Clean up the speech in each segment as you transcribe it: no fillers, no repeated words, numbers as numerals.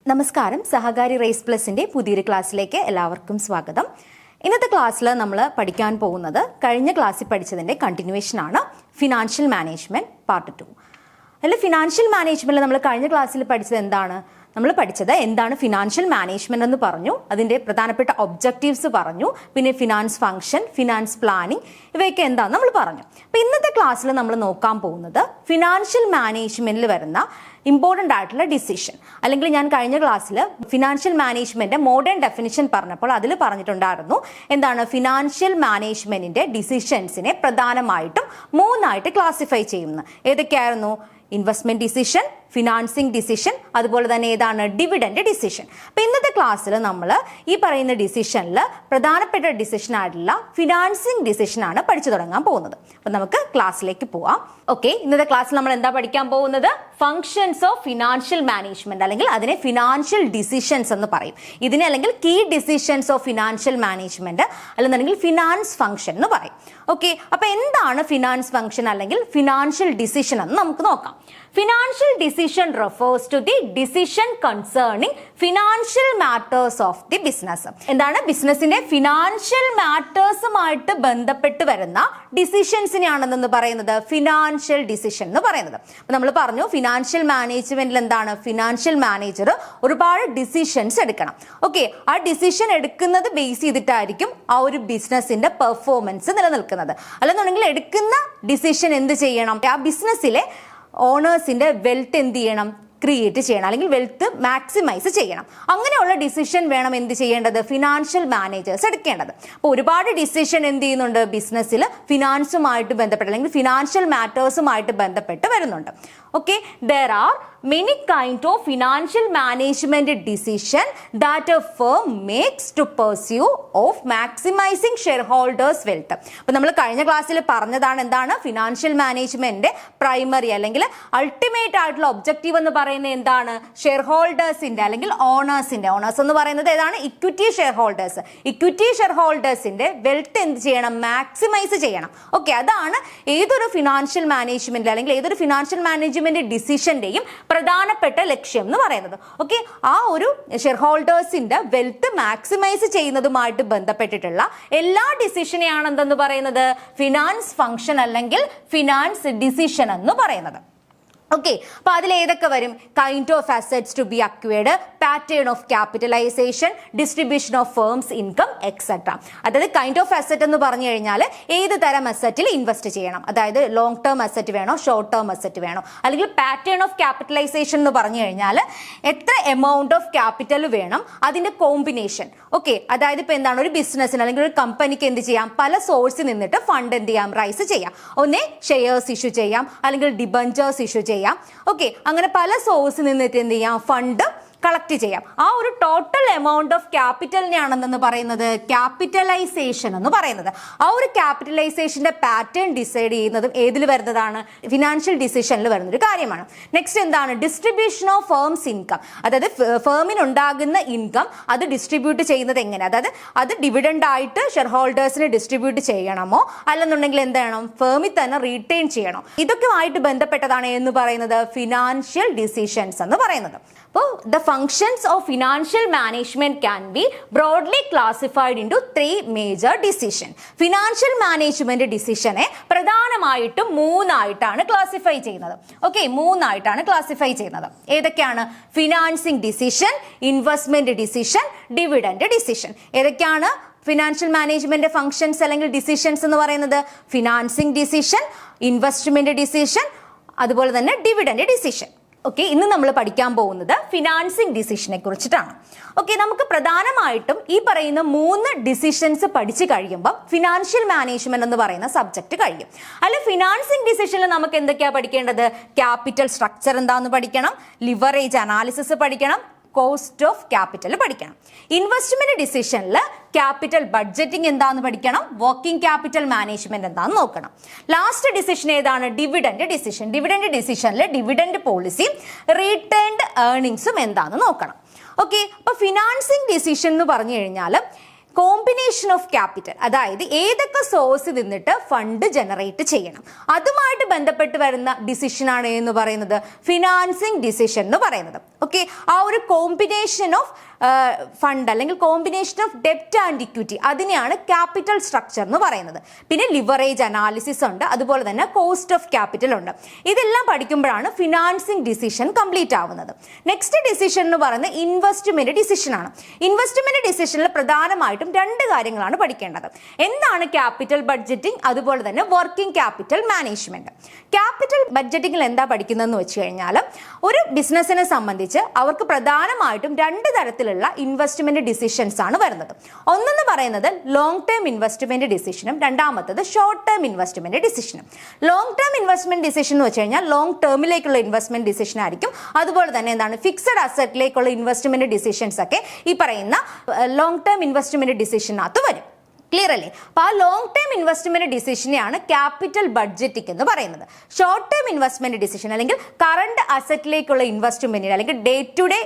നമസ്കാരം. സഹകാരി റേസ് പ്ലസിന്റെ പുതിയൊരു ക്ലാസ്സിലേക്ക് എല്ലാവർക്കും സ്വാഗതം. ഇന്നത്തെ ക്ലാസ്സിൽ നമ്മൾ പഠിക്കാൻ പോകുന്നത് കഴിഞ്ഞ ക്ലാസ്സിൽ പഠിച്ചതിന്റെ കണ്ടിന്യൂവേഷൻ ആണ്. Financial management part 2. അതിൽ ഫിനാൻഷ്യൽ മാനേജ്മെന്റിൽ നമ്മൾ കഴിഞ്ഞ ക്ലാസ്സിൽ പഠിച്ചത് എന്താണ് ഫിനാൻഷ്യൽ മാനേജ്മെന്റ് എന്ന് പറഞ്ഞു. അതിന്റെ പ്രധാനപ്പെട്ട ഒബ്ജക്റ്റീവ്സ് പറഞ്ഞു. പിന്നെ ഫിനാൻസ് ഫംഗ്ഷൻ, ഫിനാൻസ് പ്ലാനിങ്, ഇവയൊക്കെ എന്താണെന്ന് നമ്മൾ പറഞ്ഞു. അപ്പോൾ ഇന്നത്തെ ക്ലാസ്സിൽ നമ്മൾ നോക്കാൻ പോകുന്നത് ഫിനാൻഷ്യൽ മാനേജ്മെന്റിൽ വരുന്ന ഇമ്പോർട്ടൻ്റ് ആയിട്ടുള്ള ഡിസിഷൻ, അല്ലെങ്കിൽ ഞാൻ കഴിഞ്ഞ ക്ലാസ്സിൽ ഫിനാൻഷ്യൽ മാനേജ്മെന്റ് മോഡേൺ ഡെഫിനിഷൻ പറഞ്ഞപ്പോൾ അതിൽ പറഞ്ഞിട്ടുണ്ടായിരുന്നു എന്താണ് ഫിനാൻഷ്യൽ മാനേജ്മെന്റിന്റെ ഡിസിഷൻസിനെ പ്രധാനമായിട്ടും 3 ആയിട്ട് ക്ലാസിഫൈ ചെയ്യുന്നു. ഏതൊക്കെയായിരുന്നു? ഇൻവെസ്റ്റ്മെന്റ് ഡിസിഷൻ, ഫിനാൻസിങ് ഡിസിഷൻ, അതുപോലെ തന്നെ ഏതാണ് ഡിവിഡൻഡ് ഡിസിഷൻ. അപ്പം ഇന്നത്തെ ക്ലാസ്സിൽ നമ്മൾ ഈ പറയുന്ന ഡിസിഷനിൽ പ്രധാനപ്പെട്ട ഡിസിഷൻ ആയിട്ടുള്ള ഫിനാൻസിങ് ഡിസിഷനാണ് പഠിച്ചു തുടങ്ങാൻ പോകുന്നത്. അപ്പം നമുക്ക് ക്ലാസ്സിലേക്ക് പോവാം. ഓക്കെ, ഇന്നത്തെ ക്ലാസ്സിൽ നമ്മൾ എന്താ പഠിക്കാൻ പോകുന്നത്? ഫങ്ഷൻസ് ഓഫ് ഫിനാൻഷ്യൽ മാനേജ്മെന്റ്, അല്ലെങ്കിൽ അതിനെ ഫിനാൻഷ്യൽ ഡിസിഷൻസ് എന്ന് പറയും. ഇതിനെ അല്ലെങ്കിൽ key decisions of financial management, അല്ലെന്നുണ്ടെങ്കിൽ ഫിനാൻസ് ഫംഗ്ഷൻ എന്ന് പറയും. ഓക്കെ, അപ്പൊ എന്താണ് ഫിനാൻസ് ഫംഗ്ഷൻ അല്ലെങ്കിൽ ഫിനാൻഷ്യൽ ഡിസിഷൻ എന്ന് നമുക്ക് നോക്കാം. Financial decision refers to the decision concerning financial matters of the business. എന്താണ്? ബിസിനസിന്റെ ഫിനാൻഷ്യൽ മാറ്റേഴ്സുമായിട്ട് ബന്ധപ്പെട്ട് വരുന്ന ഡിസിഷൻസിനെയാണെന്ന് പറയുന്നത് ഫിനാൻഷ്യൽ ഡിസിഷൻ എന്ന് പറയുന്നത്. നമ്മൾ പറഞ്ഞു ഫിനാൻഷ്യൽ മാനേജ്മെന്റിൽ എന്താണ്? ഫിനാൻഷ്യൽ മാനേജർ ഒരുപാട് ഡിസിഷൻസ് എടുക്കണം. ഓക്കെ, ആ ഡിസിഷൻ എടുക്കുന്നത് ബേസ് ചെയ്തിട്ടായിരിക്കും ആ ഒരു ബിസിനസിന്റെ പെർഫോമൻസ് നിലനിൽക്കുന്നത്. അല്ലെന്നുണ്ടെങ്കിൽ എടുക്കുന്ന ഡിസിഷൻ എന്ത് ചെയ്യണം? ആ ബിസിനസ്സിലെ ഓണേഴ്സിന്റെ വെൽത്ത് എന്ത് ചെയ്യണം? ക്രിയേറ്റ് ചെയ്യണം, അല്ലെങ്കിൽ വെൽത്ത് മാക്സിമൈസ് ചെയ്യണം. അങ്ങനെയുള്ള ഡിസിഷൻ വേണം എന്ത് ചെയ്യേണ്ടത്? ഫിനാൻഷ്യൽ മാനേജേഴ്സ് എടുക്കേണ്ടത്. അപ്പോൾ ഒരുപാട് ഡിസിഷൻ എന്ത് ചെയ്യുന്നുണ്ട്? ബിസിനസ്സിൽ ഫിനാൻസുമായിട്ട് ബന്ധപ്പെട്ട് അല്ലെങ്കിൽ ഫിനാൻഷ്യൽ മാറ്റേഴ്സുമായിട്ട് ബന്ധപ്പെട്ട് വരുന്നുണ്ട്. Okay, there are many kind of financial management decision that a firm makes to pursue of maximizing shareholders wealth. അപ്പോൾ നമ്മൾ കഴിഞ്ഞ ക്ലാസ്സിൽ പറഞ്ഞതാണ് എന്താണ് ഫിനാൻഷ്യൽ മാനേജ്മെന്റ് പ്രൈമറി അല്ലെങ്കിൽ അൾട്ടിമേറ്റ് ആയിട്ടുള്ള ഒബ്ജക്റ്റീവ് എന്ന് പറയുന്നത് എന്താണ്? ഷെയർ ഹോൾഡേഴ്സിന്റെ അല്ലെങ്കിൽ ഓണേഴ്സ് എന്ന് പറയുന്നത് ഏതാണ്? Equity share holders. Equity share ഹോൾഡേഴ്സിന്റെ വെൽത്ത് എന്ത് ചെയ്യണം? മാക്സിമൈസ് ചെയ്യണം. ഓക്കെ, അതാണ് ഏതൊരു ഫിനാൻഷ്യൽ മാനേജ്മെന്റ് അല്ലെങ്കിൽ ഏതൊരു ഫിനാൻഷ്യൽ മാനേജ്മെന്റ് ഡിസിഷന്റെയും പ്രധാനപ്പെട്ട ലക്ഷ്യം എന്ന് പറയുന്നത്. ഓക്കെ, ആ ഒരു ഷെയർ ഹോൾഡേഴ്സിന്റെ വെൽത്ത് മാക്സിമൈസ് ചെയ്യുന്നതുമായിട്ട് ബന്ധപ്പെട്ടിട്ടുള്ള എല്ലാ ഡിസിഷനെയാണ് എന്തെന്ന് പറയുന്നത്? ഫിനാൻസ് ഫംഗ്ഷൻ അല്ലെങ്കിൽ ഫിനാൻസ് ഡിസിഷൻ എന്ന് പറയുന്നത്. ഓക്കെ, അപ്പൊ അതിൽ ഏതൊക്കെ വരും? Kind of assets to be acquired, pattern of capitalisation, distribution of firms income, etcetera. അതായത് കൈൻഡ് ഓഫ് അസറ്റ് എന്ന് പറഞ്ഞു കഴിഞ്ഞാൽ ഏത് തരം അസറ്റിൽ ഇൻവെസ്റ്റ് ചെയ്യണം, അതായത് ലോങ് ടേം അസറ്റ് വേണോ, ഷോർട്ട് ടേം അസറ്റ് വേണോ, അല്ലെങ്കിൽ പാറ്റേൺ ഓഫ് ക്യാപിറ്റലൈസേഷൻ എന്ന് പറഞ്ഞു കഴിഞ്ഞാൽ എത്ര എമൗണ്ട് ഓഫ് ക്യാപിറ്റൽ വേണം, അതിന്റെ കോമ്പിനേഷൻ. ഓക്കെ, അതായത് ഇപ്പൊ എന്താണ് ഒരു ബിസിനസ്സിന് അല്ലെങ്കിൽ ഒരു കമ്പനിക്ക് എന്ത് ചെയ്യാം? പല സോഴ്സിൽ നിന്നിട്ട് ഫണ്ട് എന്ത് ചെയ്യാം? റൈസ് ചെയ്യാം. ഒന്നേ ഷെയർസ് ഇഷ്യൂ ചെയ്യാം, അല്ലെങ്കിൽ ഡിബഞ്ചേഴ്സ് ഇഷ്യൂ ചെയ്യാം. ഓക്കെ, അങ്ങനെ പല സോഴ്സിൽ നിന്നിട്ട് എന്ത് ചെയ്യാം? ഫണ്ട് കളക്ട് ചെയ്യാം. ആ ഒരു ടോട്ടൽ എമൗണ്ട് ഓഫ് ക്യാപിറ്റലിനെയാണെന്ന് പറയുന്നത് ക്യാപിറ്റലൈസേഷൻ എന്ന് പറയുന്നത്. ആ ഒരു ക്യാപിറ്റലൈസേഷന്റെ പാറ്റേൺ ഡിസൈഡ് ചെയ്യുന്നതും ഏതിൽ വരുന്നതാണ്? ഫിനാൻഷ്യൽ ഡിസിഷനിൽ വരുന്ന ഒരു കാര്യമാണ്. നെക്സ്റ്റ് എന്താണ്? Distribution of firms income. അതായത് ഫേമിന് ഉണ്ടാകുന്ന ഇൻകം അത് ഡിസ്ട്രിബ്യൂട്ട് ചെയ്യുന്നത് എങ്ങനെ? അതായത് അത് ഡിവിഡൻഡ് ആയിട്ട് ഷെയർ ഹോൾഡേഴ്സിന് ഡിസ്ട്രിബ്യൂട്ട് ചെയ്യണമോ, അല്ലെന്നുണ്ടെങ്കിൽ എന്ത് ചെയ്യണം? ഫേമിൽ തന്നെ റീറ്റെയിൻ ചെയ്യണോ? ഇതൊക്കെ ആയിട്ട് ബന്ധപ്പെട്ടതാണ് എന്ന് പറയുന്നത് ഫിനാൻഷ്യൽ ഡിസിഷൻസ് എന്ന് പറയുന്നത്. അപ്പോൾ the functions of financial management can be broadly classified into 3 major decisions. Financial management ഡിസിഷനെ പ്രധാനമായിട്ടും 3 ആയിട്ടാണ് ക്ലാസിഫൈ ചെയ്യുന്നത്. ഓക്കെ, 3 ആയിട്ടാണ് ക്ലാസിഫൈ ചെയ്യുന്നത്. ഏതൊക്കെയാണ്? Financing decision, investment decision, dividend decision. ഏതൊക്കെയാണ് ഫിനാൻഷ്യൽ മാനേജ്മെന്റ് ഫംഗ്ഷൻസ് അല്ലെങ്കിൽ ഡിസിഷൻസ് എന്ന് പറയുന്നത്? ഫിനാൻസിങ് ഡിസിഷൻ, ഇൻവെസ്റ്റ്മെന്റ് ഡിസിഷൻ, അതുപോലെ തന്നെ ഡിവിഡൻഡ് ഡിസിഷൻ. ഓക്കെ, ഇന്ന് നമ്മൾ പഠിക്കാൻ പോകുന്നത് ഫിനാൻസിങ് ഡിസിഷനെ കുറിച്ചിട്ടാണ്. ഓക്കെ, നമുക്ക് പ്രധാനമായിട്ടും ഈ പറയുന്ന 3 ഡിസിഷൻസ് പഠിച്ചു കഴിയുമ്പോൾ ഫിനാൻഷ്യൽ മാനേജ്മെന്റ് എന്ന് പറയുന്ന സബ്ജക്ട് കഴിയും. അല്ല, ഫിനാൻസിങ് ഡിസിഷനിൽ നമുക്ക് എന്തൊക്കെയാ പഠിക്കേണ്ടത്? ക്യാപിറ്റൽ സ്ട്രക്ചർ എന്താണെന്ന് പഠിക്കണം, ലിവറേജ് അനാലിസിസ് പഠിക്കണം, കോസ്റ്റ് ഓഫ് ക്യാപിറ്റൽ പഠിക്കണം. ഇൻവെസ്റ്റ്മെന്റ് ഡിസിഷനിൽ ക്യാപിറ്റൽ ബഡ്ജറ്റിംഗ് എന്താന്ന് പഠിക്കണം, വർക്കിംഗ് ക്യാപിറ്റൽ മാനേജ്മെന്റ് എന്താന്ന് നോക്കണം. ലാസ്റ്റ് ഡിസിഷൻ ഏതാണ്? Dividend decision. ഡിവിഡൻഡ് ഡിസിഷനിൽ ഡിവിഡൻഡ് പോളിസി, റിട്ടേൺഡ് ഏർണിംഗ്സും എന്താന്ന് നോക്കണം. ഓക്കെ, അപ്പൊ ഫിനാൻസിങ് ഡിസിഷൻ എന്ന് പറഞ്ഞു കഴിഞ്ഞാൽ കോമ്പിനേഷൻ ഓഫ് ക്യാപിറ്റൽ, അതായത് ഏതൊക്കെ സോഴ്സിൽ നിന്നിട്ട് ഫണ്ട് ജനറേറ്റ് ചെയ്യണം, അതുമായിട്ട് ബന്ധപ്പെട്ട് വരുന്ന ഡിസിഷൻ ആണ് എന്ന് പറയുന്നത് ഫിനാൻസിങ് ഡിസിഷൻ എന്ന് പറയുന്നത്. ഓക്കെ, ആ ഒരു കോമ്പിനേഷൻ ഓഫ് ഫണ്ട് അല്ലെങ്കിൽ കോമ്പിനേഷൻ ഓഫ് ഡെപ്റ്റ് ആൻഡ് ഇക്വിറ്റി, അതിനെയാണ് ക്യാപിറ്റൽ സ്ട്രക്ചർ എന്ന് പറയുന്നത്. പിന്നെ ലിവറേജ് അനാലിസിസ് ഉണ്ട്, അതുപോലെ തന്നെ കോസ്റ്റ് ഓഫ് ക്യാപിറ്റൽ ഉണ്ട്. ഇതെല്ലാം പഠിക്കുമ്പോഴാണ് ഫിനാൻസിങ് ഡിസിഷൻ കംപ്ലീറ്റ് ആവുന്നത്. നെക്സ്റ്റ് ഡിസിഷൻ എന്ന് പറയുന്നത് ഇൻവെസ്റ്റ്മെന്റ് ഡിസിഷൻ ആണ്. ഇൻവെസ്റ്റ്മെന്റ് ഡിസിഷനിൽ പ്രധാനമായിട്ടും രണ്ട് കാര്യങ്ങളാണ് പഠിക്കേണ്ടത്. എന്താണ് ക്യാപിറ്റൽ ബഡ്ജറ്റിംഗ്, അതുപോലെ തന്നെ വർക്കിംഗ് ക്യാപിറ്റൽ മാനേജ്മെന്റ്. ക്യാപിറ്റൽ ബഡ്ജറ്റിംഗിൽ എന്താ പഠിക്കുന്നതെന്ന് വെച്ച് കഴിഞ്ഞാൽ, ഒരു ബിസിനസിനെ സംബന്ധിച്ച് അവർക്ക് പ്രധാനമായിട്ടും രണ്ട് തരത്തിലുള്ള ഇൻവെസ്റ്റ്മെന്റ് ഡിസിഷൻസ് ആണ് വരുന്നത്. ഒന്നെന്ന് പറയുന്നത് ലോങ് ടേം ഇൻവെസ്റ്റ്മെന്റ് ഡിസിഷനും, രണ്ടാമത്തത് ഷോർട്ട് ടേം ഇൻവെസ്റ്റ്മെന്റ് ഡിസിഷനും. ലോങ് ടേം ഇൻവെസ്റ്റ്മെന്റ് ഡിസിഷൻ എന്ന് വെച്ച് കഴിഞ്ഞാൽ ലോങ് ടേമിലേക്കുള്ള ഇൻവെസ്റ്റ്മെന്റ് ഡിസിഷൻ ആയിരിക്കും. അതുപോലെ തന്നെ എന്താണ് ഫിക്സഡ് അസറ്റിലേക്കുള്ള ഇൻവെസ്റ്റ്മെന്റ് ഡിസിഷൻസ് ഒക്കെ ഈ പറയുന്ന ലോങ് ടേം ഇൻവെസ്റ്റ്മെന്റ് ഡിസിഷനകത്ത് വരും. ക്ലിയർ അല്ലേ? അപ്പൊ ആ ലോങ് ടേം ഇൻവെസ്റ്റ്മെന്റ് ഡിസിഷനെയാണ് ക്യാപിറ്റൽ ബഡ്ജറ്റിംഗ് എന്ന് പറയുന്നത്. ഷോർട്ട് ടേം ഇൻവെസ്റ്റ്മെന്റ് ഡിസിഷൻ അല്ലെങ്കിൽ കറണ്ട് അസറ്റിലേക്കുള്ള ഇൻവെസ്റ്റ്മെന്റ് അല്ലെങ്കിൽ day to day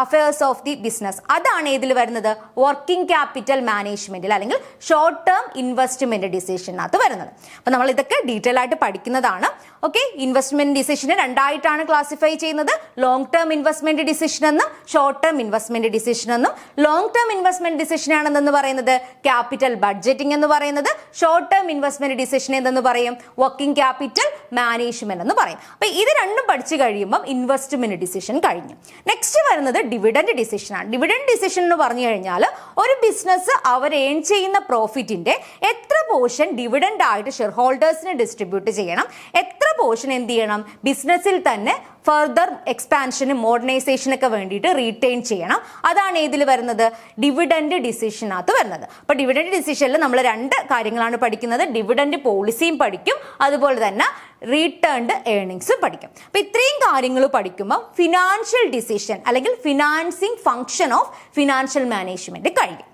affairs of the business, അതാണ് ഇതിൽ വരുന്നത് വർക്കിംഗ് ക്യാപിറ്റൽ മാനേജ്മെന്റിൽ അല്ലെങ്കിൽ ഷോർട്ട് ടേം ഇൻവെസ്റ്റ്മെന്റ് ഡിസിഷനകത്ത് വരുന്നത്. അപ്പൊ നമ്മൾ ഇതൊക്കെ ഡീറ്റെയിൽ ആയിട്ട് പഠിക്കുന്നതാണ്. ഓക്കെ, ഇൻവെസ്റ്റ്മെന്റ് ഡിസിഷനെ രണ്ടായിട്ടാണ് ക്ലാസിഫൈ ചെയ്യുന്നത്. ലോങ് ടേം ഇൻവെസ്റ്റ്മെന്റ് ഡിസിഷൻ എന്നും ഷോർട്ട് ടേം ഇൻവെസ്റ്റ്മെന്റ് ഡിസിഷൻ എന്നും. ലോങ് ടേം ഇൻവെസ്റ്റ്മെന്റ് ഡിസിഷൻ ആണെന്ന് പറയുന്നത് ക്യാപിറ്റൽ ബഡ്ജറ്റിംഗ് എന്ന് പറയുന്നത്. ഷോർട്ട് ടേം ഇൻവെസ്റ്റ്മെന്റ് ഡിസിഷൻ എന്തെന്ന് പറയും? വർക്കിംഗ് ക്യാപിറ്റൽ മാനേജ്മെന്റ് എന്ന് പറയും. അപ്പൊ ഇത് രണ്ടും പഠിച്ചു കഴിയുമ്പോൾ ഇൻവെസ്റ്റ്മെന്റ് ഡിസിഷൻ കഴിഞ്ഞു. നെക്സ്റ്റ് വരുന്നത് ഡിവിഡൻഡ് ഡിസിഷൻ ആണ്. ഡിവിഡൻഡ് ഡിസിഷൻ എന്ന് പറഞ്ഞു കഴിഞ്ഞാൽ ഒരു ബിസിനസ് അവർ ഏൺ ചെയ്യുന്ന പ്രോഫിറ്റിന്റെ എത്ര പോർഷൻ ഡിവിഡൻഡ് ആയിട്ട് ഷെയർ ഹോൾഡേഴ്സിന് ഡിസ്ട്രിബ്യൂട്ട് ചെയ്യണം, എത്ര പോർഷൻ എന്ത് ചെയ്യണം ബിസിനസ്സിൽ തന്നെ ഫർദർ എക്സ്പാൻഷനും മോഡേണൈസേഷനൊക്കെ വേണ്ടിയിട്ട് റീറ്റെയിൻ ചെയ്യണം. അതാണ് ഇതിൽ വരുന്നത് ഡിവിഡൻഡ് ഡിസിഷനകത്ത് വരുന്നത്. അപ്പൊ ഡിവിഡൻഡ് ഡിസിഷനിൽ നമ്മൾ രണ്ട് കാര്യങ്ങളാണ് പഠിക്കുന്നത്. ഡിവിഡൻഡ് പോളിസിയും പഠിക്കും, അതുപോലെ തന്നെ റീറ്റേൺഡ് ഏർണിങ്സും പഠിക്കും. അപ്പൊ ഇത്രയും കാര്യങ്ങൾ പഠിക്കുമ്പോൾ ഫിനാൻഷ്യൽ ഡിസിഷൻ അല്ലെങ്കിൽ financing function of financial management കഴിയും.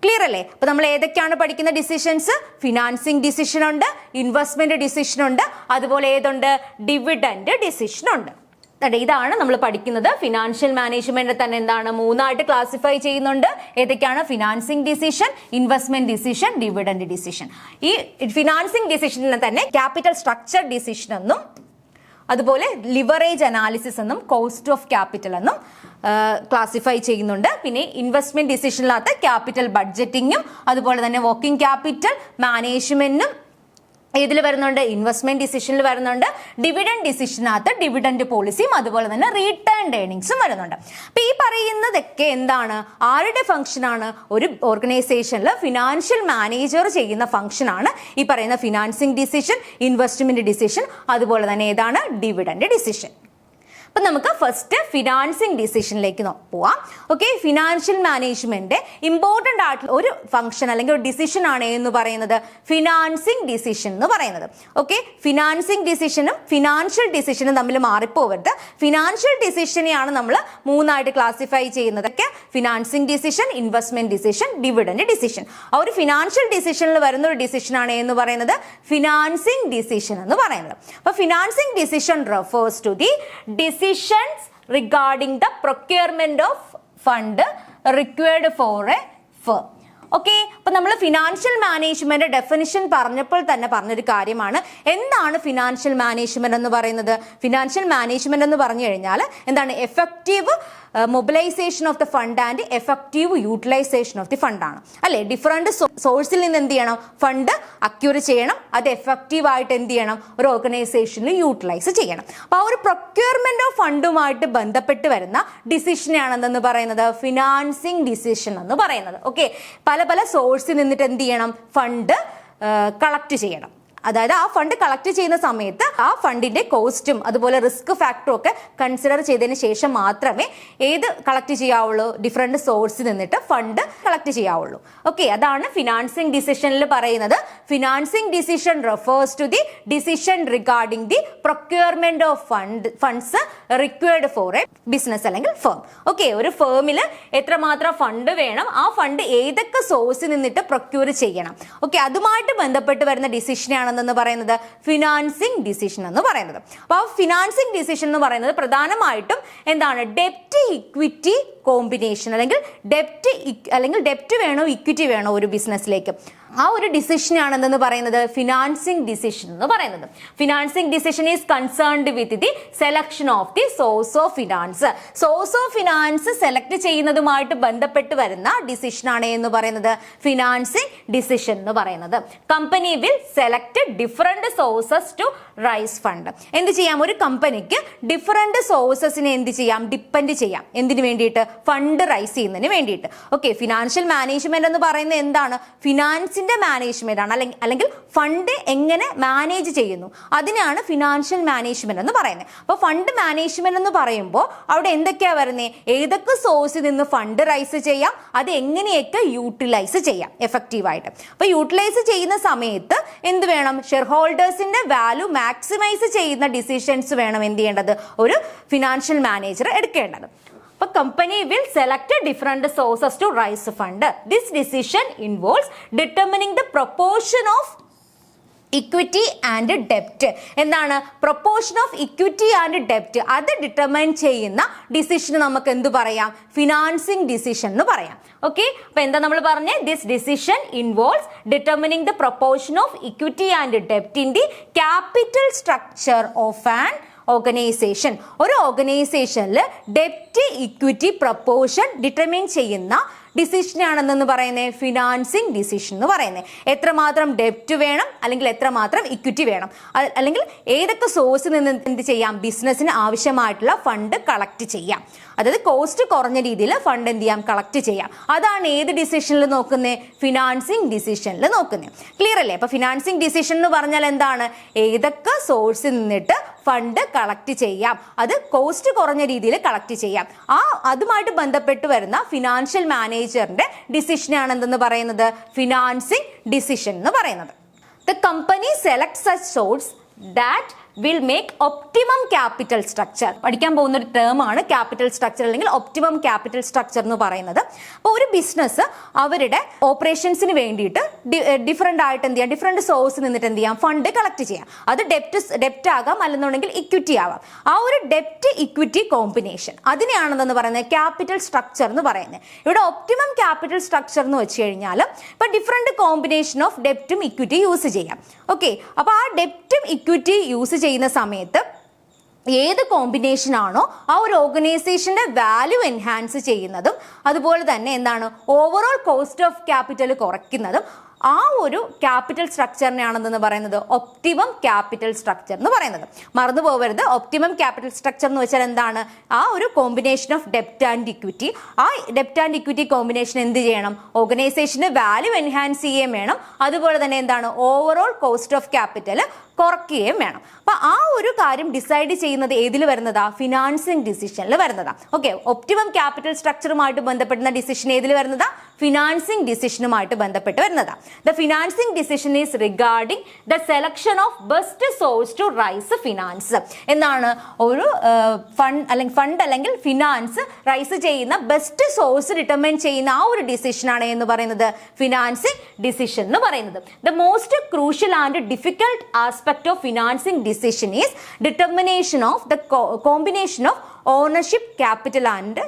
ക്ലിയർ അല്ലേ? അപ്പൊ നമ്മൾ ഏതൊക്കെയാണ് പഠിക്കുന്ന ഡിസിഷൻസ്? ഫിനാൻസിങ് ഡിസിഷൻ ഉണ്ട്, ഇൻവെസ്റ്റ്മെന്റ് ഡിസിഷൻ ഉണ്ട്, അതുപോലെ ഏതുണ്ട്? ഡിവിഡൻഡ് ഡിസിഷൻ ഉണ്ട്. ഇതാണ് നമ്മൾ പഠിക്കുന്നത്. ഫിനാൻഷ്യൽ മാനേജ്മെന്റ് തന്നെ എന്താണ് മൂന്നായിട്ട് ക്ലാസിഫൈ ചെയ്യുന്നുണ്ട്. ഏതൊക്കെയാണ്? Financing decision, investment decision, dividend decision. ഈ ഫിനാൻസിങ് ഡിസിഷനിൽ തന്നെ ക്യാപിറ്റൽ സ്ട്രക്ചർ ഡിസിഷൻ എന്നും, അതുപോലെ ലിവറേജ് അനാലിസിസ് എന്നും, കോസ്റ്റ് ഓഫ് ക്യാപിറ്റൽ എന്നും ക്ലാസിഫൈ ചെയ്യുന്നുണ്ട്. പിന്നെ ഇൻവെസ്റ്റ്മെന്റ് ഡിസിഷനിനകത്ത് ക്യാപിറ്റൽ ബഡ്ജറ്റിങ്ങും അതുപോലെ തന്നെ വർക്കിംഗ് ക്യാപിറ്റൽ മാനേജ്മെന്റും ഇതിൽ വരുന്നുണ്ട്. ഇൻവെസ്റ്റ്മെന്റ് ഡിസിഷനിൽ വരുന്നുണ്ട്. ഡിവിഡൻഡ് ഡിസിഷനകത്ത് ഡിവിഡൻഡ് പോളിസിയും അതുപോലെ തന്നെ റീറ്റേൺഡ് ഏർണിങ്സും വരുന്നുണ്ട്. അപ്പൊ ഈ പറയുന്നതൊക്കെ എന്താണ്? ആരുടെ ഫംഗ്ഷൻ ആണ്? ഒരു ഓർഗനൈസേഷനിൽ ഫിനാൻഷ്യൽ മാനേജർ ചെയ്യുന്ന ഫംഗ്ഷൻ ആണ് ഈ പറയുന്ന ഫിനാൻസിങ് ഡിസിഷൻ, ഇൻവെസ്റ്റ്മെന്റ് ഡിസിഷൻ, അതുപോലെ തന്നെ ഏതാണ്? Dividend decision. അപ്പൊ നമുക്ക് ഫസ്റ്റ് ഫിനാൻസിങ് ഡിസിഷനിലേക്ക് പോവാം. ഓക്കെ, ഫിനാൻഷ്യൽ മാനേജ്മെന്റ് ഇമ്പോർട്ടന്റ് ആയിട്ടുള്ള ഒരു ഫംഗ്ഷൻ അല്ലെങ്കിൽ ഒരു ഡിസിഷൻ ആണ് എന്ന് പറയുന്നത് ഫിനാൻസിങ് ഡിസിഷൻ എന്ന് പറയുന്നത്. ഓക്കെ, ഫിനാൻസിങ് ഡിസിഷനും ഫിനാൻഷ്യൽ ഡിസിഷനും തമ്മിൽ മാറിപ്പോവരുത്. ഫിനാൻഷ്യൽ ഡിസിഷനെയാണ് നമ്മൾ മൂന്നായിട്ട് ക്ലാസിഫൈ ചെയ്യുന്നത്. Financing decision, investment decision, dividend decision. ആ ഒരു ഫിനാൻഷ്യൽ ഡിസിഷനിൽ വരുന്ന ഒരു ഡിസിഷൻ ആണ് എന്ന് പറയുന്നത് ഫിനാൻസിങ് ഡിസിഷൻ എന്ന് പറയുന്നത്. അപ്പൊ financing decision refers to the decisions regarding the procurement of fund required for a firm. Okay, അപ്പൊ നമ്മൾ ഫിനാൻഷ്യൽ മാനേജ്മെന്റ് ഡെഫിനിഷൻ പറഞ്ഞപ്പോൾ തന്നെ പറഞ്ഞൊരു കാര്യമാണ്. എന്താണ് ഫിനാൻഷ്യൽ മാനേജ്മെന്റ് എന്ന് പറയുന്നത്? ഫിനാൻഷ്യൽ മാനേജ്മെന്റ് എന്ന് പറഞ്ഞു കഴിഞ്ഞാൽ എന്താണ്? Effective mobilisation of the fund and effective utilisation of the fund ആണ് അല്ലെ. ഡിഫറെന്റ് സോഴ്സിൽ നിന്ന് എന്ത് ചെയ്യണം? ഫണ്ട് അക്യൂർ ചെയ്യണം, അത് എഫക്റ്റീവ് ആയിട്ട് എന്ത് ചെയ്യണം? ഒരു ഓർഗനൈസേഷനിൽ യൂട്ടിലൈസ് ചെയ്യണം. അപ്പൊ ആ ഒരു പ്രൊക്യൂർമെന്റ് ഓഫ് ഫണ്ടുമായിട്ട് ബന്ധപ്പെട്ട് വരുന്ന ഡിസിഷനെയാണെന്ന് പറയുന്നത് ഫിനാൻസിങ് ഡിസിഷൻ എന്ന് പറയുന്നത്. ഓക്കെ, പല പല സോഴ്സിൽ നിന്നിട്ട് എന്ത് ചെയ്യണം? ഫണ്ട് കളക്ട് ചെയ്യണം. അതായത് ആ ഫണ്ട് കളക്ട് ചെയ്യുന്ന സമയത്ത് ആ ഫണ്ടിന്റെ കോസ്റ്റും അതുപോലെ റിസ്ക് ഫാക്ടറും ഒക്കെ കൺസിഡർ ചെയ്തതിന് ശേഷം മാത്രമേ ഏത് കളക്ട് ചെയ്യാവുള്ളൂ? ഡിഫറെന്റ് സോഴ്സിൽ നിന്നിട്ട് ഫണ്ട് കളക്ട് ചെയ്യാവുള്ളൂ. ഓക്കെ, അതാണ് ഫിനാൻസിങ് ഡിസിഷനിൽ പറയുന്നത്. Financing decision refers to the decision regarding the procurement of funds required for a business അല്ലെങ്കിൽ ഫേം. ഓക്കെ, ഒരു ഫേമിൽ എത്രമാത്രം ഫണ്ട് വേണം, ആ ഫണ്ട് ഏതൊക്കെ സോഴ്സിൽ നിന്നിട്ട് പ്രൊക്യൂർ ചെയ്യണം, ഓക്കെ, അതുമായിട്ട് ബന്ധപ്പെട്ട് വരുന്ന ഡിസിഷനാണ് ആണെന്ന് പറയുന്നത് ഫിനാൻസിങ് ഡിസിഷൻ എന്ന് പറയുന്നത്. അപ്പോൾ ഫിനാൻസിങ് ഡിസിഷൻ എന്ന് പറയുന്നത് പ്രധാനമായിട്ടും എന്താണ്, ഡെപ്റ്റ് ഇക്വിറ്റി കോമ്പിനേഷൻ, അല്ലെങ്കിൽ ഡെപ്റ്റ് വേണോ ഇക്വിറ്റി വേണോ ഒരു ബിസിനസ്സിലേക്ക്, ആ ഒരു ഡിസിഷൻ ആണെന്ന് പറയുന്നത് ഫിനാൻസിങ് ഡിസിഷൻ എന്ന് പറയുന്നത്. Financing decision is concerned with the selection of the source of finance. Source of finance select ചെയ്യുന്നതുമായിട്ട് ബന്ധപ്പെട്ട് വരുന്ന ഡിസിഷൻ ആണ് എന്ന് പറയുന്നത് ഫിനാൻസിങ് ഡിസിഷൻ എന്ന് പറയുന്നത്. Company will select different sources to raise fund. എന്ത് ചെയ്യാം, ഒരു കമ്പനിക്ക് ഡിഫറെന്റ് സോഴ്സസിനെ എന്ത് ചെയ്യാം, ഡിപ്പെൻഡ് ചെയ്യാം. എന്തിനു വേണ്ടിയിട്ട്, ഫണ്ട് റൈസ് ചെയ്യുന്നതിന് വേണ്ടിയിട്ട്. ഓക്കെ, ഫിനാൻഷ്യൽ മാനേജ്മെന്റ് എന്ന് പറയുന്നത് എന്താണ്, ഫിനാൻസിന്റെ മാനേജ്മെന്റ് ആണ്, അല്ലെങ്കിൽ ഫണ്ട് എങ്ങനെ മാനേജ് ചെയ്യുന്നു അതിനാണ് ഫിനാൻഷ്യൽ മാനേജ്മെന്റ് എന്ന് പറയുന്നത്. അപ്പോൾ ഫണ്ട് മാനേജ്മെന്റ് എന്ന് പറയുമ്പോൾ അവിടെ എന്തൊക്കെയാ വരുന്നത്, ഏതൊക്കെ സോഴ്സിൽ നിന്ന് ഫണ്ട് റൈസ് ചെയ്യാം, അത് എങ്ങനെയൊക്കെ യൂട്ടിലൈസ് ചെയ്യാം എഫക്റ്റീവായിട്ട്. അപ്പോൾ യൂട്ടിലൈസ് ചെയ്യുന്ന സമയത്ത് എന്ത് വേണം, ഷെയർ ഹോൾഡേഴ്സിന്റെ വാല്യൂ മാക്സിമൈസ് ചെയ്യുന്ന ഡിസിഷൻസ് വേണം എന്ത് ചെയ്യേണ്ടത്, ഒരു ഫിനാൻഷ്യൽ മാനേജർ എടുക്കേണ്ടത്. അപ്പോൾ company will select different sources to raise fund. This decision involves determining the proportion of equity and ഡെപ്റ്റ്. എന്താണ്, പ്രൊപ്പോർഷൻ ഓഫ് ഇക്വിറ്റി ആൻഡ് ഡെപ്റ്റ് അത് ഡിറ്റർമൈൻ ചെയ്യുന്ന ഡിസിഷൻ നമുക്ക് എന്ത് പറയാം, ഫിനാൻസിങ് ഡിസിഷൻ എന്ന് പറയാം. ഓക്കെ, അപ്പൊ എന്താ നമ്മൾ പറഞ്ഞേ, this decision involves determining the proportion of equity and ഡെപ്റ്റ് in the capital structure of an organisation. ഒരു ഓർഗനൈസേഷനിൽ ഡെപ്റ്റ് ഇക്വിറ്റി പ്രൊപ്പോർഷൻ ഡിറ്റർമിൻ ചെയ്യുന്ന ഡിസിഷൻ ആണെന്ന് പറയുന്നത് ഫിനാൻസിങ് ഡിസിഷൻ എന്ന് പറയുന്നത്. എത്രമാത്രം ഡെപ്റ്റ് വേണം, അല്ലെങ്കിൽ എത്രമാത്രം ഇക്വിറ്റി വേണം, അല്ലെങ്കിൽ ഏതൊക്കെ സോഴ്സിൽ നിന്ന് എന്ത് ചെയ്യാം, ബിസിനസ്സിന് ആവശ്യമായിട്ടുള്ള ഫണ്ട് കളക്ട് ചെയ്യാം. അതായത് കോസ്റ്റ് കുറഞ്ഞ രീതിയിൽ ഫണ്ട് എന്ത് ചെയ്യാം, കളക്ട് ചെയ്യാം. അതാണ് ഏത് ഡിസിഷനിൽ നോക്കുന്നത്, ഫിനാൻസിങ് ഡിസിഷനിൽ നോക്കുന്നത്. ക്ലിയർ അല്ലേ? അപ്പൊ ഫിനാൻസിങ് ഡിസിഷൻ എന്ന് പറഞ്ഞാൽ എന്താണ്, ഏതൊക്കെ സോഴ്സിൽ നിന്നിട്ട് ഫണ്ട് കളക്ട് ചെയ്യാം, അത് കോസ്റ്റ് കുറഞ്ഞ രീതിയിൽ കളക്ട് ചെയ്യാം. അതുമായിട്ട് ബന്ധപ്പെട്ട് വരുന്ന ഫിനാൻഷ്യൽ മാനേജറിന്റെ ഡിസിഷൻ ആണ് എന്തെന്ന് പറയുന്നത്, ഫിനാൻസിങ് ഡിസിഷൻ എന്ന് പറയുന്നത്. The company select such source that will make optimum capital structure. പഠിക്കാൻ പോകുന്ന ഒരു ടേം ആണ് ക്യാപിറ്റൽ സ്ട്രക്ചർ, അല്ലെങ്കിൽ ഒപ്റ്റിമം ക്യാപിറ്റൽ സ്ട്രക്ചർ എന്ന് പറയുന്നത്. അപ്പോൾ ഒരു ബിസിനസ് അവരുടെ ഓപ്പറേഷൻസിന് വേണ്ടിയിട്ട് ഡിഫറെന്റ് ആയിട്ട് എന്ത് ചെയ്യാം, ഡിഫറെന്റ് സോഴ്സ് നിന്നിട്ട് എന്ത് ചെയ്യാം, ഫണ്ട് കളക്ട് ചെയ്യാം. അത് ഡെപ്റ്റ് ആകാം, അല്ലെന്നുണ്ടെങ്കിൽ ഇക്വിറ്റി ആവാം. ആ ഒരു ഡെപ്റ്റ് ഇക്വിറ്റി കോമ്പിനേഷൻ അതിനെയാണെന്ന് പറയുന്നത് ക്യാപിറ്റൽ സ്ട്രക്ചർ എന്ന് പറയുന്നത്. ഇവിടെ ഒപ്റ്റിമം ക്യാപിറ്റൽ സ്ട്രക്ചർ എന്ന് വെച്ച് കഴിഞ്ഞാൽ ഇപ്പൊ ഡിഫറെന്റ് കോമ്പിനേഷൻ ഓഫ് ഡെപ്റ്റും ഇക്വിറ്റി യൂസ് ചെയ്യാം. ഓക്കെ, അപ്പൊ ആ ഡെപ്റ്റും ഇക്വിറ്റി യൂസ് ചെയ്യുന്ന സമയത്ത് ഏത് കോമ്പിനേഷൻ ആണോ ആ ഒരു ഓർഗനൈസേഷന്റെ വാല്യൂ എൻഹാൻസ് ചെയ്യുന്നതും, അതുപോലെ തന്നെ എന്താണ്, ഓവറോൾ കോസ്റ്റ് ഓഫ് ക്യാപിറ്റൽ കുറയ്ക്കുന്നതും, ആ ഒരു ക്യാപിറ്റൽ സ്ട്രക്ചറിനെയാണെന്ന് പറയുന്നത് ഒപ്റ്റിമം ക്യാപിറ്റൽ സ്ട്രക്ചർ എന്ന് പറയുന്നത്. മറന്നു പോകരുത്, ഒപ്റ്റിമം ക്യാപിറ്റൽ സ്ട്രക്ചർ എന്ന് വെച്ചാൽ എന്താണ്, ആ ഒരു കോമ്പിനേഷൻ ഓഫ് ഡെപ്റ്റ് ആൻഡ് ഇക്വിറ്റി. ആ ഡെപ്റ്റ് ആൻഡ് ഇക്വിറ്റി കോമ്പിനേഷൻ എന്ത് ചെയ്യണം, ഓർഗനൈസേഷന് വാല്യൂ എൻഹാൻസ് ചെയ്യുകയും വേണം, അതുപോലെ തന്നെ എന്താണ്, ഓവറോൾ കോസ്റ്റ് ഓഫ് ക്യാപിറ്റൽ കുറയ്ക്കുകയും വേണം. അപ്പൊ ആ ഒരു കാര്യം ഡിസൈഡ് ചെയ്യുന്നത് ഏതിൽ വരുന്നതാ, ഫിനാൻസിങ് ഡിസിഷനിൽ വരുന്നതാ. ഓക്കെ, ഒപ്റ്റിമം ക്യാപിറ്റൽ സ്ട്രക്ചറുമായിട്ട് ബന്ധപ്പെടുന്ന ഡിസിഷൻ ഏതിൽ വരുന്നതാ, ഫിനാൻസിങ് ഡിസിഷനുമായിട്ട് ബന്ധപ്പെട്ട് വരുന്നതാ. The financing decision is regarding the selection of best source to raise finance. എന്നാണ്, ഒരു ഫണ്ട് അല്ലെങ്കിൽ ഫിനാൻസ് റൈസ് ചെയ്യുന്ന ബെസ്റ്റ് സോഴ്സ് ഡിറ്റർമൈൻ ചെയ്യുന്ന ആ ഒരു ഡിസിഷനാണ് എന്ന് പറയുന്നത് ഫിനാൻസിങ് ഡിസിഷൻ എന്ന് പറയുന്നത്. The most crucial and difficult aspect of financing decision is determination of the combination of ownership capital and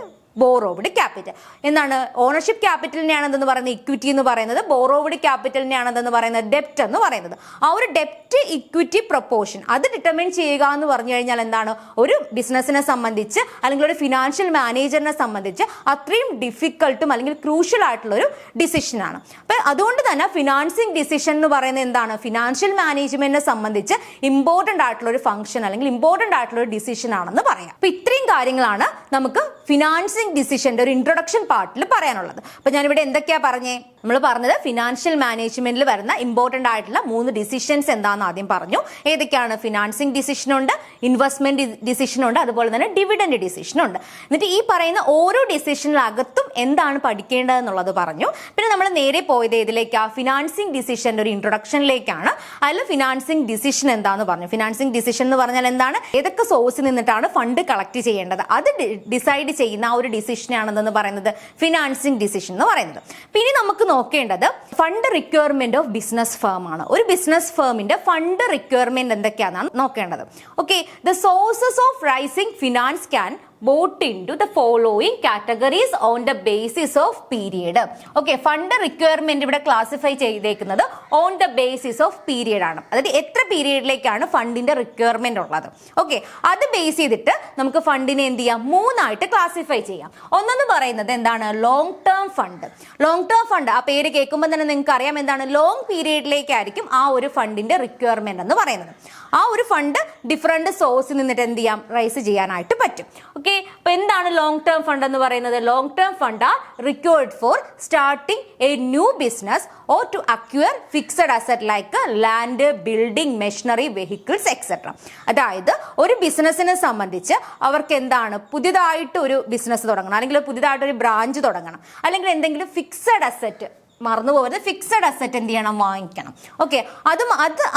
borrowed capital. എന്താണ്, ഓണർഷിപ്പ് ക്യാപിറ്റലിനെയാണെന്ന് പറയുന്നത് ഇക്വിറ്റി എന്ന് പറയുന്നത്, ബോറോവ്ഡ് ക്യാപിറ്റലിനെയാണെന്ന് പറയുന്നത് ഡെപ്റ്റ് എന്ന് പറയുന്നത്. ആ ഒരു ഡെപ്റ്റ് ഇക്വിറ്റി പ്രൊപ്പോർഷൻ അത് ഡിറ്റർമിൻ ചെയ്യുക എന്ന് പറഞ്ഞു കഴിഞ്ഞാൽ എന്താണ്, ഒരു ബിസിനസ്സിനെ സംബന്ധിച്ച് അല്ലെങ്കിൽ ഒരു ഫിനാൻഷ്യൽ മാനേജറിനെ സംബന്ധിച്ച് അത്രയും ഡിഫിക്കൽട്ടും അല്ലെങ്കിൽ ക്രൂഷ്യൽ ആയിട്ടുള്ള ഒരു ഡിസിഷനാണ്. അപ്പം അതുകൊണ്ട് തന്നെ ഫിനാൻസിങ് ഡിസിഷൻ എന്ന് പറയുന്നത് എന്താണ്, ഫിനാൻഷ്യൽ മാനേജ്മെന്റിനെ സംബന്ധിച്ച് ഇമ്പോർട്ടൻ്റ് ആയിട്ടുള്ള ഒരു ഫംഗ്ഷൻ അല്ലെങ്കിൽ ഇമ്പോർട്ടൻ്റ് ആയിട്ടുള്ള ഒരു ഡിസിഷൻ ആണെന്ന് പറയാം. അപ്പൊ ഇത്രയും കാര്യങ്ങളാണ് നമുക്ക് ഫിനാൻസിങ് ഡിസിഷന്റെ ഒരു ഇൻട്രൊഡക്ഷൻ പാർട്ടിൽ പറയാനുള്ളത്. അപ്പൊ ഞാനിവിടെ എന്തൊക്കെയാ പറഞ്ഞേ, നമ്മൾ പറഞ്ഞത് ഫിനാൻഷ്യൽ മാനേജ്മെന്റിൽ വരുന്ന ഇമ്പോർട്ടൻ്റ് ആയിട്ടുള്ള 3 ഡിസിഷൻസ് എന്താണെന്ന് ആദ്യം പറഞ്ഞു. ഏതൊക്കെയാണ്, ഫിനാൻസിങ് ഡിസിഷൻ ഉണ്ട്, ഇൻവെസ്റ്റ്മെന്റ് ഡിസിഷൻ ഉണ്ട്, അതുപോലെ തന്നെ ഡിവിഡൻഡ് ഡിസിഷൻ ഉണ്ട്. എന്നിട്ട് ഈ പറയുന്ന ഓരോ ഡിസിഷനിലകത്തും എന്താണ് പഠിക്കേണ്ടതെന്നുള്ളത് പറഞ്ഞു. പിന്നെ നമ്മൾ നേരെ പോയത് ഏതിലേക്കാ, ഫിനാൻസിങ് ഡിസിഷന്റെ ഒരു ഇൻട്രൊഡക്ഷനിലേക്കാണ്. അതിൽ ഫിനാൻസിങ് ഡിസിഷൻ എന്താന്ന് പറഞ്ഞു. ഫിനാൻസിങ് ഡിസിഷൻ എന്ന് പറഞ്ഞാൽ എന്താണ്, ഏതൊക്കെ സോഴ്സിൽ നിന്നിട്ടാണ് ഫണ്ട് കളക്ട് ചെയ്യേണ്ടത് അത് ഡിസൈഡ് വേണ്ടി ചെയ്യുന്ന ആ ഒരു ഡിസിഷനാണെന്ന് പറയുന്നത് ഫിനാൻസിങ് ഡിസിഷൻ എന്ന് പറയുന്നത്. പിന്നെ നമുക്ക് നോക്കേണ്ടത് fund requirement of business firm ആണ്. ഒരു ബിസിനസ് ഫേമിന്റെ ഫണ്ട് റിക്വയർമെന്റ് എന്തൊക്കെയാണെന്നാണ് നോക്കേണ്ടത്. Okay, the sources of rising finance can bought into the following categories on the basis of period. Okay, fund requirement ഇവിടെ ക്ലാസിഫൈ ചെയ്തേക്കുന്നത് on the basis of period ആണ്. അതായത് എത്ര പീരിയഡിലേക്കാണ് ഫണ്ടിന്റെ requirement ഉള്ളത്. ഓക്കെ, അത് base ചെയ്തിട്ട് നമുക്ക് ഫണ്ടിനെ എന്ത് ചെയ്യാം, 3 ആയിട്ട് ക്ലാസിഫൈ ചെയ്യാം. ഒന്നെന്ന് പറയുന്നത് എന്താണ്, long term fund. Long term fund ആ പേര് കേൾക്കുമ്പോൾ തന്നെ നിങ്ങൾക്ക് അറിയാം എന്താണ്, ലോങ് പീരിയഡിലേക്കായിരിക്കും ആ ഒരു ഫണ്ടിന്റെ റിക്വയർമെന്റ് എന്ന് പറയുന്നത്. ആ ഒരു ഫണ്ട് ഡിഫറെന്റ് സോഴ്സിൽ നിന്നിട്ട് എന്ത് ചെയ്യാം, റൈസ് ചെയ്യാനായിട്ട് പറ്റും. ഓക്കെ, അപ്പൊ എന്താണ് ലോങ് ടേം ഫണ്ട് എന്ന് പറയുന്നത്? Long term fund are required for starting a new business or to acquire fixed asset like land, building, machinery, vehicles etcetera. അതായത് ഒരു ബിസിനസിനെ സംബന്ധിച്ച് അവർക്ക് എന്താണ്, പുതിയതായിട്ട് ഒരു ബിസിനസ് തുടങ്ങണം, അല്ലെങ്കിൽ പുതിയതായിട്ട് ഒരു ബ്രാഞ്ച് തുടങ്ങണം, അല്ലെങ്കിൽ എന്തെങ്കിലും ഫിക്സഡ് അസറ്റ്, മറന്നു പോകരുത്, ഫിക്സഡ് അസറ്റ് എന്ത് ചെയ്യണം, വാങ്ങിക്കണം. ഓക്കെ, അത്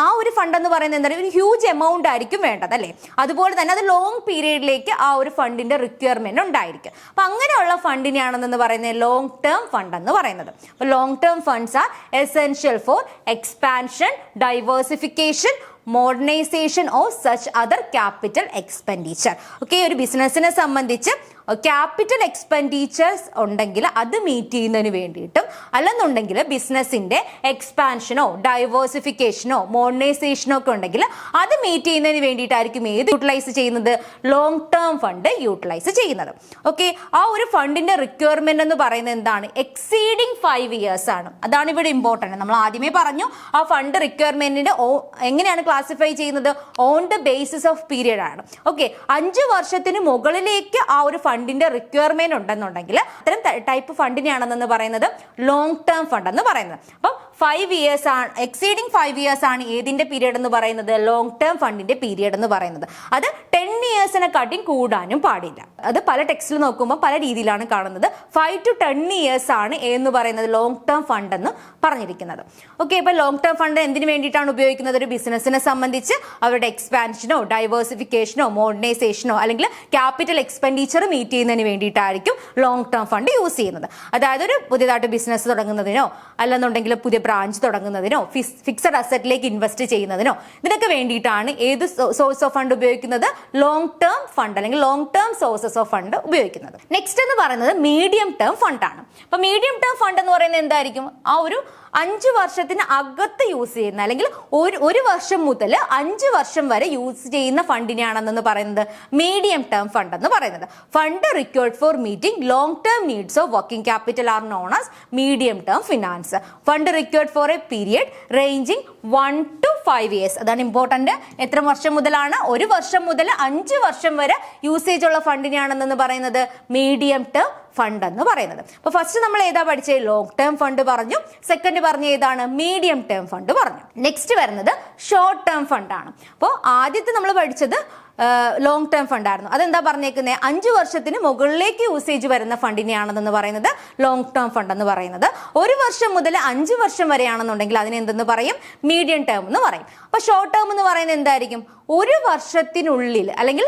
ആ ഒരു ഫണ്ട് എന്ന് പറയുന്നത് എന്താ, ഒരു ഹ്യൂജ് എമൗണ്ട് ആയിരിക്കും വേണ്ടത് അല്ലേ. അതുപോലെ തന്നെ അത് ലോങ് പീരീഡിലേക്ക് ആ ഒരു ഫണ്ടിന്റെ റിക്വയർമെന്റ് ഉണ്ടായിരിക്കും. അപ്പൊ അങ്ങനെയുള്ള ഫണ്ടിനെയാണെന്ന് പറയുന്നത് ലോങ് ടേം ഫണ്ട് എന്ന് പറയുന്നത്. അപ്പൊ long term funds are essential for expansion, diversification, modernisation or such other capital expenditure. Okay, ഒരു ബിസിനസിനെ സംബന്ധിച്ച് ക്യാപിറ്റൽ എക്സ്പെൻഡിച്ചേഴ്സ് ഉണ്ടെങ്കിൽ അത് മീറ്റ് ചെയ്യുന്നതിന് വേണ്ടിയിട്ടും, അല്ലെന്നുണ്ടെങ്കിൽ ബിസിനസിന്റെ എക്സ്പാൻഷനോ ഡൈവേഴ്സിഫിക്കേഷനോ മോഡേണൈസേഷനോ ഒക്കെ ഉണ്ടെങ്കിൽ അത് മീറ്റ് ചെയ്യുന്നതിന് വേണ്ടിയിട്ടായിരിക്കും ഏത് യൂട്ടിലൈസ് ചെയ്യുന്നത്, ലോങ് ടേം ഫണ്ട് യൂട്ടിലൈസ് ചെയ്യുന്നത്. ഓക്കെ, ആ ഒരു ഫണ്ടിന്റെ റിക്വയർമെന്റ് എന്ന് പറയുന്നത് എന്താണ്, എക്സീഡിങ് 5 years ആണ്. അതാണ് ഇവിടെ ഇമ്പോർട്ടന്റ്. നമ്മൾ ആദ്യമേ പറഞ്ഞു ആ ഫണ്ട് റിക്വയർമെന്റിന്റെ എങ്ങനെയാണ് ക്ലാസിഫൈ ചെയ്യുന്നത്, on the basis of period ആണ്. ഓക്കെ, 5 വർഷത്തിന് മുകളിലേക്ക് ആ ഒരു ഫണ്ടിന്റെ റിക്വയർമെന്റ് ഉണ്ടെന്നുണ്ടെങ്കിൽ അത്തരം ടൈപ്പ് ഫണ്ടിനെയാണെന്ന് പറയുന്നത് ലോങ് ടേം ഫണ്ട് എന്ന് പറയുന്നത്. അപ്പം 5 years ആണ്, എക്സീഡിങ് 5 years ആണ് ഏതിന്റെ പീരിയഡ് എന്ന് പറയുന്നത്, ലോങ് ടേം ഫണ്ടിന്റെ പീരിയഡ് എന്ന് പറയുന്നത്. അത് 10 yearsനെക്കാട്ടിയും കൂടാനും പാടില്ല. അത് പല ടെക്സ്റ്റിൽ നോക്കുമ്പോൾ പല രീതിയിലാണ് കാണുന്നത്. 5 to 10 years ആണ് എന്ന് പറയുന്നത് ലോങ് ടേം ഫണ്ട് എന്ന് പറഞ്ഞിരിക്കുന്നത്. ഓക്കെ, ഇപ്പൊ ലോങ് ടേം ഫണ്ട് എന്തിനു വേണ്ടിയിട്ടാണ് ഉപയോഗിക്കുന്നത്, ഒരു ബിസിനസിനെ സംബന്ധിച്ച് അവരുടെ എക്സ്പാൻഷനോ ഡൈവേഴ്സിഫിക്കേഷനോ മോഡേണൈസേഷനോ അല്ലെങ്കിൽ ക്യാപിറ്റൽ എക്സ്പെൻഡിച്ചർ മീറ്റ് ചെയ്യുന്നതിന് വേണ്ടിയിട്ടായിരിക്കും ലോങ് ടേം ഫണ്ട് യൂസ് ചെയ്യുന്നത്. അതായത് ഒരു പുതിയതായിട്ട് ബിസിനസ് തുടങ്ങുന്നതിനോ അല്ലെന്നുണ്ടെങ്കിൽ പുതിയ ബ്രാഞ്ച് തുടങ്ങുന്നതിനോ ഫിക്സഡ് അസറ്റിലേക്ക് ഇൻവെസ്റ്റ് ചെയ്യുന്നതിനോ ഇതിനൊക്കെ വേണ്ടിയിട്ടാണ് ഏത് സോഴ്സ് ഓഫ് ഫണ്ട് ഉപയോഗിക്കുന്നത്, ലോങ് ടേം ഫണ്ട് അല്ലെങ്കിൽ long term sources of fund ഉപയോഗിക്കുന്നത്. നെക്സ്റ്റ് എന്ന് പറയുന്നത് മീഡിയം ടേം ഫണ്ട് ആണ്. അപ്പൊ മീഡിയം ടേം ഫണ്ട് എന്ന് പറയുന്നത് എന്തായിരിക്കും, ആ ഒരു 5 വർഷത്തിന് അകത്ത് യൂസ് ചെയ്യുന്ന അല്ലെങ്കിൽ ഒരു വർഷം മുതൽ 5 വർഷം വരെ യൂസ് ചെയ്യുന്ന ഫണ്ടിനെയാണെന്ന് പറയുന്നത് മീഡിയം ടേം ഫണ്ട് എന്ന് പറയുന്നത്. Fund required for meeting long term needs of working capital are known as medium term finance. Fund required for a period ranging 1 to 5 years. അതാണ് ഇമ്പോർട്ടന്റ്. എത്ര വർഷം മുതലാണ്, 1 വർഷം മുതൽ 5 വർഷം വരെ യൂസേജ് ഉള്ള ഫണ്ടിനെയാണെന്ന് പറയുന്നത് മീഡിയം ടേം ഫണ്ട് എന്ന് പറയുന്നത്. അപ്പൊ ഫസ്റ്റ് നമ്മൾ ഏതാ പഠിച്ചത്, ലോങ് ടേം ഫണ്ട് പറഞ്ഞു. സെക്കൻഡ് പറഞ്ഞ ഏതാണ്, മീഡിയം ടേം ഫണ്ട് പറഞ്ഞു. നെക്സ്റ്റ് വരുന്നത് ഷോർട്ട് ടേം ഫണ്ട് ആണ്. അപ്പോൾ ആദ്യത്തെ നമ്മൾ പഠിച്ചത് ലോങ് ടേം ഫണ്ട് ആയിരുന്നു. അതെന്താ പറഞ്ഞേക്കുന്നത്, 5 വർഷത്തിന് മുകളിലേക്ക് യൂസേജ് വരുന്ന ഫണ്ടിനെയാണെന്ന് പറയുന്നത് ലോങ് ടേം ഫണ്ട് എന്ന് പറയുന്നത്. 1 വർഷം മുതൽ 5 വർഷം വരെയാണെന്നുണ്ടെങ്കിൽ അതിനെ എന്തെന്ന് പറയും, മീഡിയം ടേം എന്ന് പറയും. അപ്പൊ ഷോർട്ട് ടേം എന്ന് പറയുന്നത് എന്തായിരിക്കും, 1 വർഷത്തിനുള്ളിൽ അല്ലെങ്കിൽ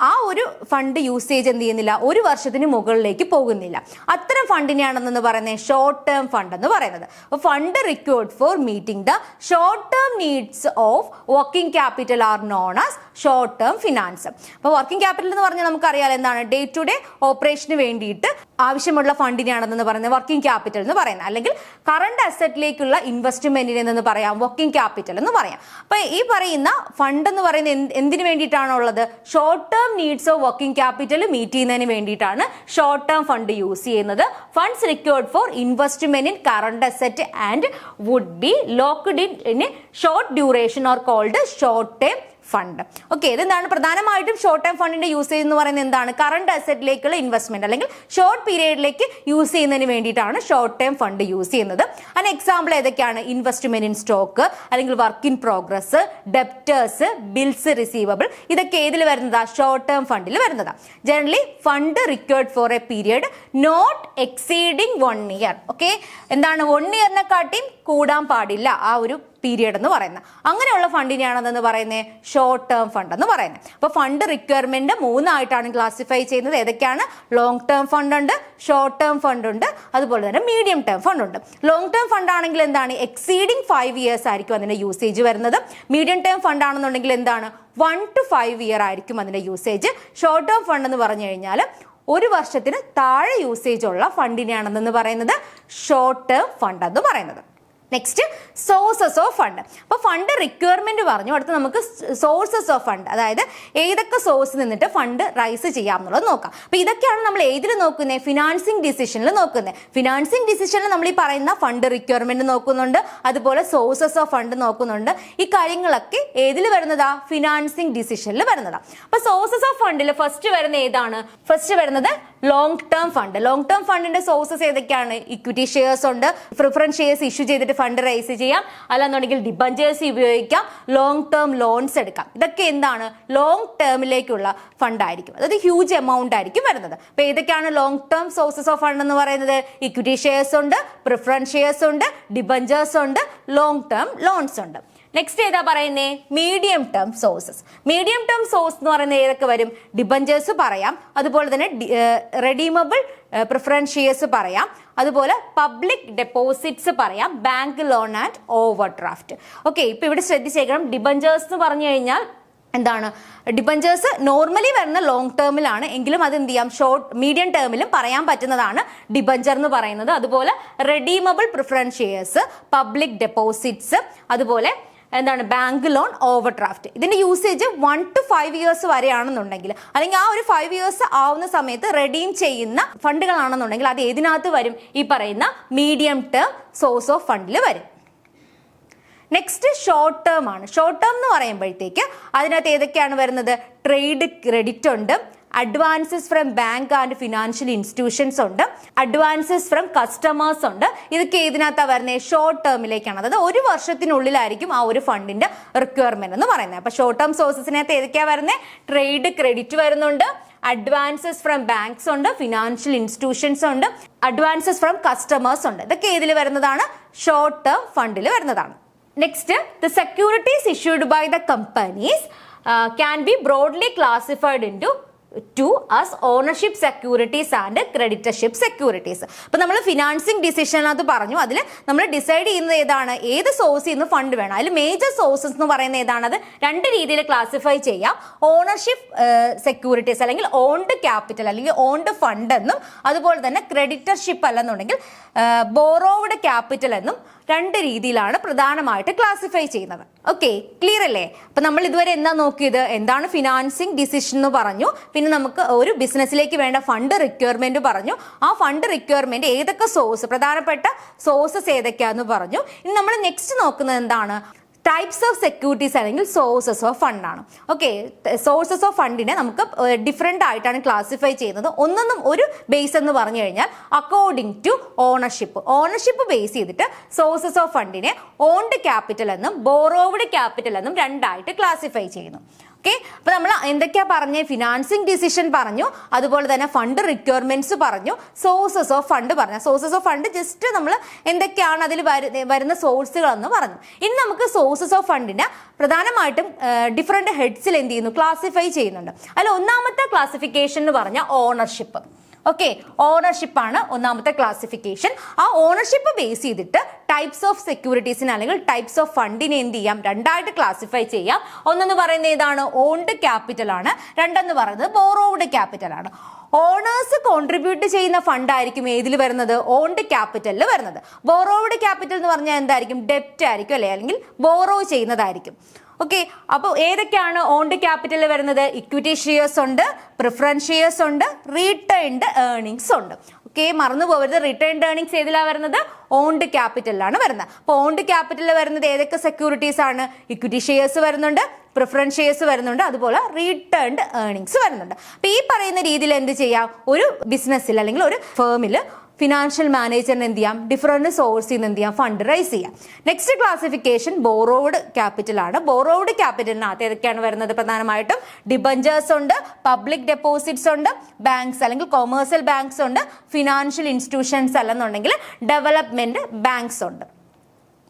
ആ ഒരു ഫണ്ട് യൂസേജ് എന്ത് ചെയ്യുന്നില്ല, 1 വർഷത്തിന് മുകളിലേക്ക് പോകുന്നില്ല. അത്തരം ഫണ്ടിനെയാണെന്ന് പറയുന്നത് ഷോർട്ട് ടേം ഫണ്ട് എന്ന് പറയുന്നത്. Fund required for meeting the short term needs of working capital are known as short term finance. അപ്പോൾ വർക്കിംഗ് ക്യാപിറ്റൽ എന്ന് പറഞ്ഞാൽ നമുക്കറിയാം എന്താണ്, ഡേ ടു ഡേ ഓപ്പറേഷന് വേണ്ടിയിട്ട് ആവശ്യമുള്ള ഫണ്ടിനെയാണെന്ന് പറയുന്നത് വർക്കിംഗ് ക്യാപിറ്റൽ എന്ന് പറയുന്നത്. അല്ലെങ്കിൽ കറണ്ട് അസറ്റിലേക്കുള്ള ഇൻവെസ്റ്റ്മെന്റിനെ എന്ന് പറയാം വർക്കിംഗ് ക്യാപിറ്റൽ എന്ന് പറയാം. അപ്പൊ ഈ പറയുന്ന ഫണ്ട് എന്ന് പറയുന്നത് എന്തിനു വേണ്ടിയിട്ടാണുള്ളത്, short term needs of working capital meet ചെയ്യുന്നതിന് വേണ്ടിയിട്ടാണ് ഷോർട്ട് ടേം ഫണ്ട് യൂസ് ചെയ്യുന്നത്. Funds required for investment in current asset and would be locked in short duration or called short term fund. Okay, ഇതെന്താണ് പ്രധാനമായിട്ടും short time ഫണ്ടിന്റെ usage എന്ന് പറയുന്നത് എന്താണ്, current അസറ്റിലേക്കുള്ള ഇൻവെസ്റ്റ്മെന്റ് അല്ലെങ്കിൽ ഷോർട്ട് പീരിയഡിലേക്ക് യൂസ് ചെയ്യുന്നതിന് വേണ്ടിയിട്ടാണ് ഷോർട്ട് ടൈം ഫണ്ട് യൂസ് ചെയ്യുന്നത്. അതിന് എക്സാമ്പിൾ ഏതൊക്കെയാണ്, ഇൻവെസ്റ്റ്മെന്റ് ഇൻ സ്റ്റോക്ക് അല്ലെങ്കിൽ work in progress, debtors, bills receivable, ഇതൊക്കെ ഏതിൽ വരുന്നതാ, ഷോർട്ട് ടേം ഫണ്ടിൽ വരുന്നതാ. Generally fund required for a period not exceeding 1 year. Okay, എന്താണ് 1 yearനെക്കാട്ടിയും കൂടാൻ പാടില്ല ആ ഒരു പീരിയഡ് എന്ന് പറയുന്നത്. അങ്ങനെയുള്ള ഫണ്ടിനെയാണെന്ന് പറയുന്നത് ഷോർട്ട് ടേം ഫണ്ട് എന്ന് പറയുന്നത്. അപ്പോൾ ഫണ്ട് റിക്വയർമെന്റ് 3 ആയിട്ടാണ് ക്ലാസിഫൈ ചെയ്യുന്നത്. ഏതൊക്കെയാണ്? ലോങ് ടേം ഫണ്ട് ഉണ്ട്, ഷോർട്ട് ടേം ഫണ്ട് ഉണ്ട്, അതുപോലെ തന്നെ മീഡിയം ടേം ഫണ്ട് ഉണ്ട്. ലോങ് ടേം ഫണ്ട് ആണെങ്കിൽ എന്താണ്? എക്സീഡിങ് 5 ഇയേഴ്സ് ആയിരിക്കും അതിന്റെ യൂസേജ് വരുന്നത്. മീഡിയം ടേം ഫണ്ട് ആണെന്നുണ്ടെങ്കിൽ എന്താണ്? 1 to 5 ഇയർ ആയിരിക്കും അതിന്റെ യൂസേജ്. ഷോർട്ട് ടേം ഫണ്ട് എന്ന് പറഞ്ഞു കഴിഞ്ഞാൽ 1 വർഷത്തിന് താഴെ യൂസേജ് ഉള്ള ഫണ്ടിനെയാണെന്ന് പറയുന്നത് ഷോർട്ട് ടേം ഫണ്ട് എന്ന് പറയുന്നത്. Next sources of fund. അപ്പോൾ ഫണ്ട് റിക്വയർമെന്റ് പറഞ്ഞു. അടുത്ത് നമുക്ക് സോഴ്സസ് ഓഫ് ഫണ്ട്, അതായത് ഏതൊക്കെ സോഴ്സ് നിന്നിട്ട് ഫണ്ട് റൈസ് ചെയ്യാം എന്നുള്ളത് നോക്കാം. അപ്പോൾ ഇതൊക്കെയാണ് നമ്മൾ ഏതിൽ നോക്കുന്നത്? ഫിനാൻസിങ് ഡിസിഷനിൽ നോക്കുന്നത്. ഫിനാൻസിങ് ഡിസിഷനിൽ നമ്മൾ ഈ പറയുന്ന ഫണ്ട് റിക്വയർമെന്റ് നോക്കുന്നുണ്ട്, അതുപോലെ സോഴ്സസ് ഓഫ് ഫണ്ട് നോക്കുന്നുണ്ട്. ഈ കാര്യങ്ങളൊക്കെ ഏതിൽ വരുന്നതാ? ഫിനാൻസിങ് ഡിസിഷനിൽ വരുന്നതാ. അപ്പോൾ സോഴ്സസ് ഓഫ് ഫണ്ടിൽ ഫസ്റ്റ് വരുന്ന ഏതാണ്? ഫസ്റ്റ് വരുന്നത് long term fund. Long term ഫണ്ടിന്റെ സോഴ്സസ് ഏതൊക്കെയാണ്? ഇക്വിറ്റി ഷെയർസ് ഉണ്ട്, പ്രിഫറൻസ് ഷെയർസ് ഇഷ്യൂ ചെയ്തിട്ട് ഫണ്ട് റൈസ് ചെയ്യാം, അല്ലാന്നുണ്ടെങ്കിൽ ഡിബഞ്ചേഴ്സ് ഉപയോഗിക്കാം, ലോങ് ടേം ലോൺസ് എടുക്കാം. ഇതൊക്കെ എന്താണ്? ലോങ് ടേമിലേക്കുള്ള ഫണ്ട് ആയിരിക്കും. അതായത് ഹ്യൂജ് എമൗണ്ട് ആയിരിക്കും വരുന്നത്. അപ്പൊ ഏതൊക്കെയാണ് long term sources of fund എന്ന് പറയുന്നത്? ഇക്വിറ്റി ഷെയർസ് ഉണ്ട്, പ്രിഫറൻസ് ഷെയർസ് ഉണ്ട്, ഡിബഞ്ചേഴ്സ് ഉണ്ട്, ലോങ് ടേം ലോൺസ് ഉണ്ട്. നെക്സ്റ്റ് ഏതാ പറയുന്നേ? Medium term sources. Medium term source എന്ന് പറയുന്നത് ഏതൊക്കെ വരും? ഡിബഞ്ചേഴ്സ് പറയാം, അതുപോലെ തന്നെ റെഡീമബിൾ പ്രിഫറൻസ് ഷെയർസ് പറയാം, അതുപോലെ പബ്ലിക് ഡെപ്പോസിറ്റ്സ് പറയാം, bank loan and over draft. Okay, ഇപ്പൊ ഇവിടെ ശ്രദ്ധിച്ചേക്കണം. ഡിബഞ്ചേഴ്സ് എന്ന് പറഞ്ഞു കഴിഞ്ഞാൽ എന്താണ്? ഡിബഞ്ചേഴ്സ് നോർമലി വരുന്ന ലോങ് ടേമിലാണ്, എങ്കിലും അത് എന്ത് ചെയ്യാം? മീഡിയം ടേമിലും പറയാൻ പറ്റുന്നതാണ് ഡിബഞ്ചർ എന്ന് പറയുന്നത്. അതുപോലെ redeemable preference shares, public deposits, അതുപോലെ എന്താണ്? Bank loan, over draft. ഇതിന്റെ യൂസേജ് 1 to 5 ഇയേഴ്സ് വരെയാണെന്നുണ്ടെങ്കിൽ, അല്ലെങ്കിൽ ആ ഒരു 5 ഇയേഴ്സ് ആവുന്ന സമയത്ത് റെഡീം ചെയ്യുന്ന ഫണ്ടുകളാണെന്നുണ്ടെങ്കിൽ അത് ഏതിനകത്ത് വരും? ഈ പറയുന്ന മീഡിയം ടേം സോഴ്സ് ഓഫ് ഫണ്ടിൽ വരും. നെക്സ്റ്റ് ഷോർട്ട് ടേം ആണ്. ഷോർട്ട് ടേം എന്ന് പറയുമ്പോഴത്തേക്ക് അതിനകത്ത് ഏതൊക്കെയാണ് വരുന്നത്? ട്രേഡ് ക്രെഡിറ്റ് ഉണ്ട്, advances from bank and financial institutions ഉണ്ട്, അഡ്വാൻസസ് ഫ്രം കസ്റ്റമേഴ്സ് ഉണ്ട്. ഇതൊക്കെ ഏതിനകത്താണ് വരുന്നത്? ഷോർട്ട് ടേമിലേക്കാണ്. അതായത് 1 വർഷത്തിനുള്ളിലായിരിക്കും ആ ഒരു ഫണ്ടിന്റെ റിക്വയർമെന്റ് എന്ന് പറയുന്നത്. അപ്പൊ ഷോർട്ട് ടേം സോഴ്സസിനകത്ത് ഏതൊക്കെയാണ് വരുന്നത്? ട്രേഡ് ക്രെഡിറ്റ് വരുന്നുണ്ട്, അഡ്വാൻസസ് ഫ്രം ബാങ്ക്സ് ഉണ്ട്, ഫിനാൻഷ്യൽ ഇൻസ്റ്റിറ്റ്യൂഷൻസ് ഉണ്ട്, അഡ്വാൻസസ് ഫ്രം കസ്റ്റമേഴ്സ് ഉണ്ട്. ഇതൊക്കെ ഏതിൽ വരുന്നതാണ്? ഷോർട്ട് ടേം ഫണ്ടിൽ വരുന്നതാണ്. Next, the securities issued by the companies can be broadly classified into two as ownership securities and creditorship securities. അപ്പൊ നമ്മൾ ഫിനാൻസിങ് ഡിസിഷനകത്ത് പറഞ്ഞു, അതിൽ നമ്മൾ ഡിസൈഡ് ചെയ്യുന്നത് ഏതാണ്? ഏത് സോഴ്സിൽ നിന്ന് ഫണ്ട് വേണം. അതിൽ മേജർ സോഴ്സസ് എന്ന് പറയുന്നത് ഏതാണ്? അത് 2 രീതിയിൽ ക്ലാസിഫൈ ചെയ്യാം. ഓണർഷിപ്പ് സെക്യൂരിറ്റീസ് അല്ലെങ്കിൽ ഓൺഡ് ക്യാപിറ്റൽ അല്ലെങ്കിൽ ഓൺഡ് ഫണ്ട് എന്നും, അതുപോലെ തന്നെ ക്രെഡിറ്റർഷിപ്പ് അല്ലെന്നുണ്ടെങ്കിൽ ബോറോവ്ഡ് ക്യാപിറ്റൽ എന്നും 2 രീതിയിലാണ് പ്രധാനമായിട്ട് ക്ലാസിഫൈ ചെയ്യുന്നത്. ഓക്കെ, ക്ലിയർ അല്ലേ? അപ്പൊ നമ്മൾ ഇതുവരെ എന്താ നോക്കിയത്? എന്താണ് ഫിനാൻസിങ് ഡിസിഷൻ എന്ന് പറഞ്ഞു, പിന്നെ നമുക്ക് ഒരു ബിസിനസ്സിലേക്ക് വേണ്ട ഫണ്ട് റിക്വയർമെന്റ് പറഞ്ഞു, ആ ഫണ്ട് റിക്വയർമെന്റ് ഏതൊക്കെ സോഴ്സ്, പ്രധാനപ്പെട്ട സോഴ്സസ് ഏതൊക്കെയാന്ന് പറഞ്ഞു. ഇനി നമ്മൾ നെക്സ്റ്റ് നോക്കുന്നത് എന്താണ്? ടൈപ്സ് ഓഫ് സെക്യൂരിറ്റീസ് അല്ലെങ്കിൽ സോഴ്സസ് ഓഫ് ഫണ്ട് ആണ്. ഓക്കെ, സോഴ്സസ് ഓഫ് ഫണ്ടിനെ നമുക്ക് ഡിഫറെൻ്റ് ആയിട്ടാണ് ക്ലാസിഫൈ ചെയ്യുന്നത്. ഒന്നൊന്നും ഒരു ബേസ് എന്ന് പറഞ്ഞു കഴിഞ്ഞാൽ അക്കോർഡിംഗ് ടു ഓണർഷിപ്പ് ബേസ് ചെയ്തിട്ട് സോഴ്സസ് ഓഫ് ഫണ്ടിനെ ഓൺഡ് ക്യാപിറ്റൽ എന്നും ബോറോവ്ഡ് ക്യാപിറ്റൽ എന്നും 2 ആയിട്ട് ക്ലാസിഫൈ ചെയ്യുന്നു. ഓക്കെ, അപ്പൊ നമ്മൾ എന്തൊക്കെയാ പറഞ്ഞ? ഫിനാൻസിങ് ഡിസിഷൻ പറഞ്ഞു, അതുപോലെ തന്നെ ഫണ്ട് റിക്വയർമെന്റ്സ് പറഞ്ഞു, സോഴ്സസ് ഓഫ് ഫണ്ട് പറഞ്ഞു. സോഴ്സസ് ഓഫ് ഫണ്ട് ജസ്റ്റ് നമ്മൾ എന്തൊക്കെയാണ് അതിൽ വരുന്ന സോഴ്സുകൾ എന്ന് പറഞ്ഞു. ഇനി നമുക്ക് സോഴ്സസ് ഓഫ് ഫണ്ടിന് പ്രധാനമായിട്ടും ഡിഫറെന്റ് ഹെഡ്സിൽ എന്ത് ചെയ്യുന്നു? ക്ലാസിഫൈ ചെയ്യുന്നുണ്ട്. അതിൽ ഒന്നാമത്തെ ക്ലാസിഫിക്കേഷൻ എന്ന് പറഞ്ഞാൽ ഓണർഷിപ്പ്. ഓക്കെ, ഓണർഷിപ്പ് ആണ് ഒന്നാമത്തെ ക്ലാസിഫിക്കേഷൻ. ആ ഓണർഷിപ്പ് ബേസ് ചെയ്തിട്ട് ടൈപ്സ് ഓഫ് സെക്യൂരിറ്റീസിന് അല്ലെങ്കിൽ ടൈപ്സ് ഓഫ് ഫണ്ടിനെ എന്ത് ചെയ്യാം? 2 ആയിട്ട് ക്ലാസിഫൈ ചെയ്യാം. ഒന്നെന്ന് പറയുന്നത് ഏതാണ്? ഓൺഡ് ക്യാപിറ്റൽ ആണ്. 2 എന്ന് പറയുന്നത് ബോറോവ്ഡ് ക്യാപിറ്റൽ ആണ്. ഓണേഴ്സ് കോൺട്രിബ്യൂട്ട് ചെയ്യുന്ന ഫണ്ട് ആയിരിക്കും ഏതിൽ വരുന്നത്? ഓൺഡ് ക്യാപിറ്റലിൽ വരുന്നത്. ബോറോവ്ഡ് ക്യാപിറ്റൽ എന്ന് പറഞ്ഞാൽ എന്തായിരിക്കും? ഡെപ്റ്റ് ആയിരിക്കും അല്ലേ, അല്ലെങ്കിൽ ബോറോ ചെയ്യുന്നതായിരിക്കും. ഓക്കെ, അപ്പോൾ ഏതൊക്കെയാണ് ഓൺഡ് ക്യാപിറ്റലിൽ വരുന്നത്? ഇക്വിറ്റി ഷെയർസ് ഉണ്ട്, പ്രിഫറൻസ് ഷെയർസ് ഉണ്ട്, റീറ്റേൺഡ് ഏർണിങ്സ് ഉണ്ട്. ഓക്കെ, മറന്നു പോകരുത്, റിട്ടേൺഡ് ഏർണിങ്സ് ഏതിലാണ് വരുന്നത്? ഓൺഡ് ക്യാപിറ്റലിലാണ് വരുന്നത്. അപ്പോൾ ഓൺഡ് ക്യാപിറ്റലിൽ വരുന്നത് ഏതൊക്കെ സെക്യൂരിറ്റീസ് ആണ്? ഇക്വിറ്റി ഷെയർസ് വരുന്നുണ്ട്, പ്രിഫറൻസ് ഷെയർസ് വരുന്നുണ്ട്, അതുപോലെ റീറ്റേൺഡ് ഏർണിങ്സ് വരുന്നുണ്ട്. അപ്പോൾ ഈ പറയുന്ന രീതിയിൽ എന്ത് ചെയ്യാം? ഒരു ബിസിനസ്സിൽ അല്ലെങ്കിൽ ഒരു ഫേമിൽ ഫിനാൻഷ്യൽ മാനേജറിന് എന്ത് ചെയ്യാം? ഡിഫറെന്റ് സോഴ്സിൽ നിന്ന് എന്ത് ചെയ്യാം? ഫണ്ട് റൈസ് ചെയ്യാം. നെക്സ്റ്റ് ക്ലാസിഫിക്കേഷൻ ബോറോവ്ഡ് ക്യാപിറ്റൽ ആണ്. ബോറോവ്ഡ് ക്യാപിറ്റലിനകത്ത് ഏതൊക്കെയാണ് വരുന്നത്? പ്രധാനമായിട്ടും ഡിബഞ്ചേഴ്സ് ഉണ്ട്, പബ്ലിക് ഡെപ്പോസിറ്റ്സ് ഉണ്ട്, ബാങ്ക്സ് അല്ലെങ്കിൽ കൊമേഴ്സ്യൽ ബാങ്ക്സ് ഉണ്ട്, ഫിനാൻഷ്യൽ ഇൻസ്റ്റിറ്റ്യൂഷൻസ് അല്ലെന്നുണ്ടെങ്കിൽ ഡെവലപ്മെന്റ് ബാങ്ക്സ് ഉണ്ട്.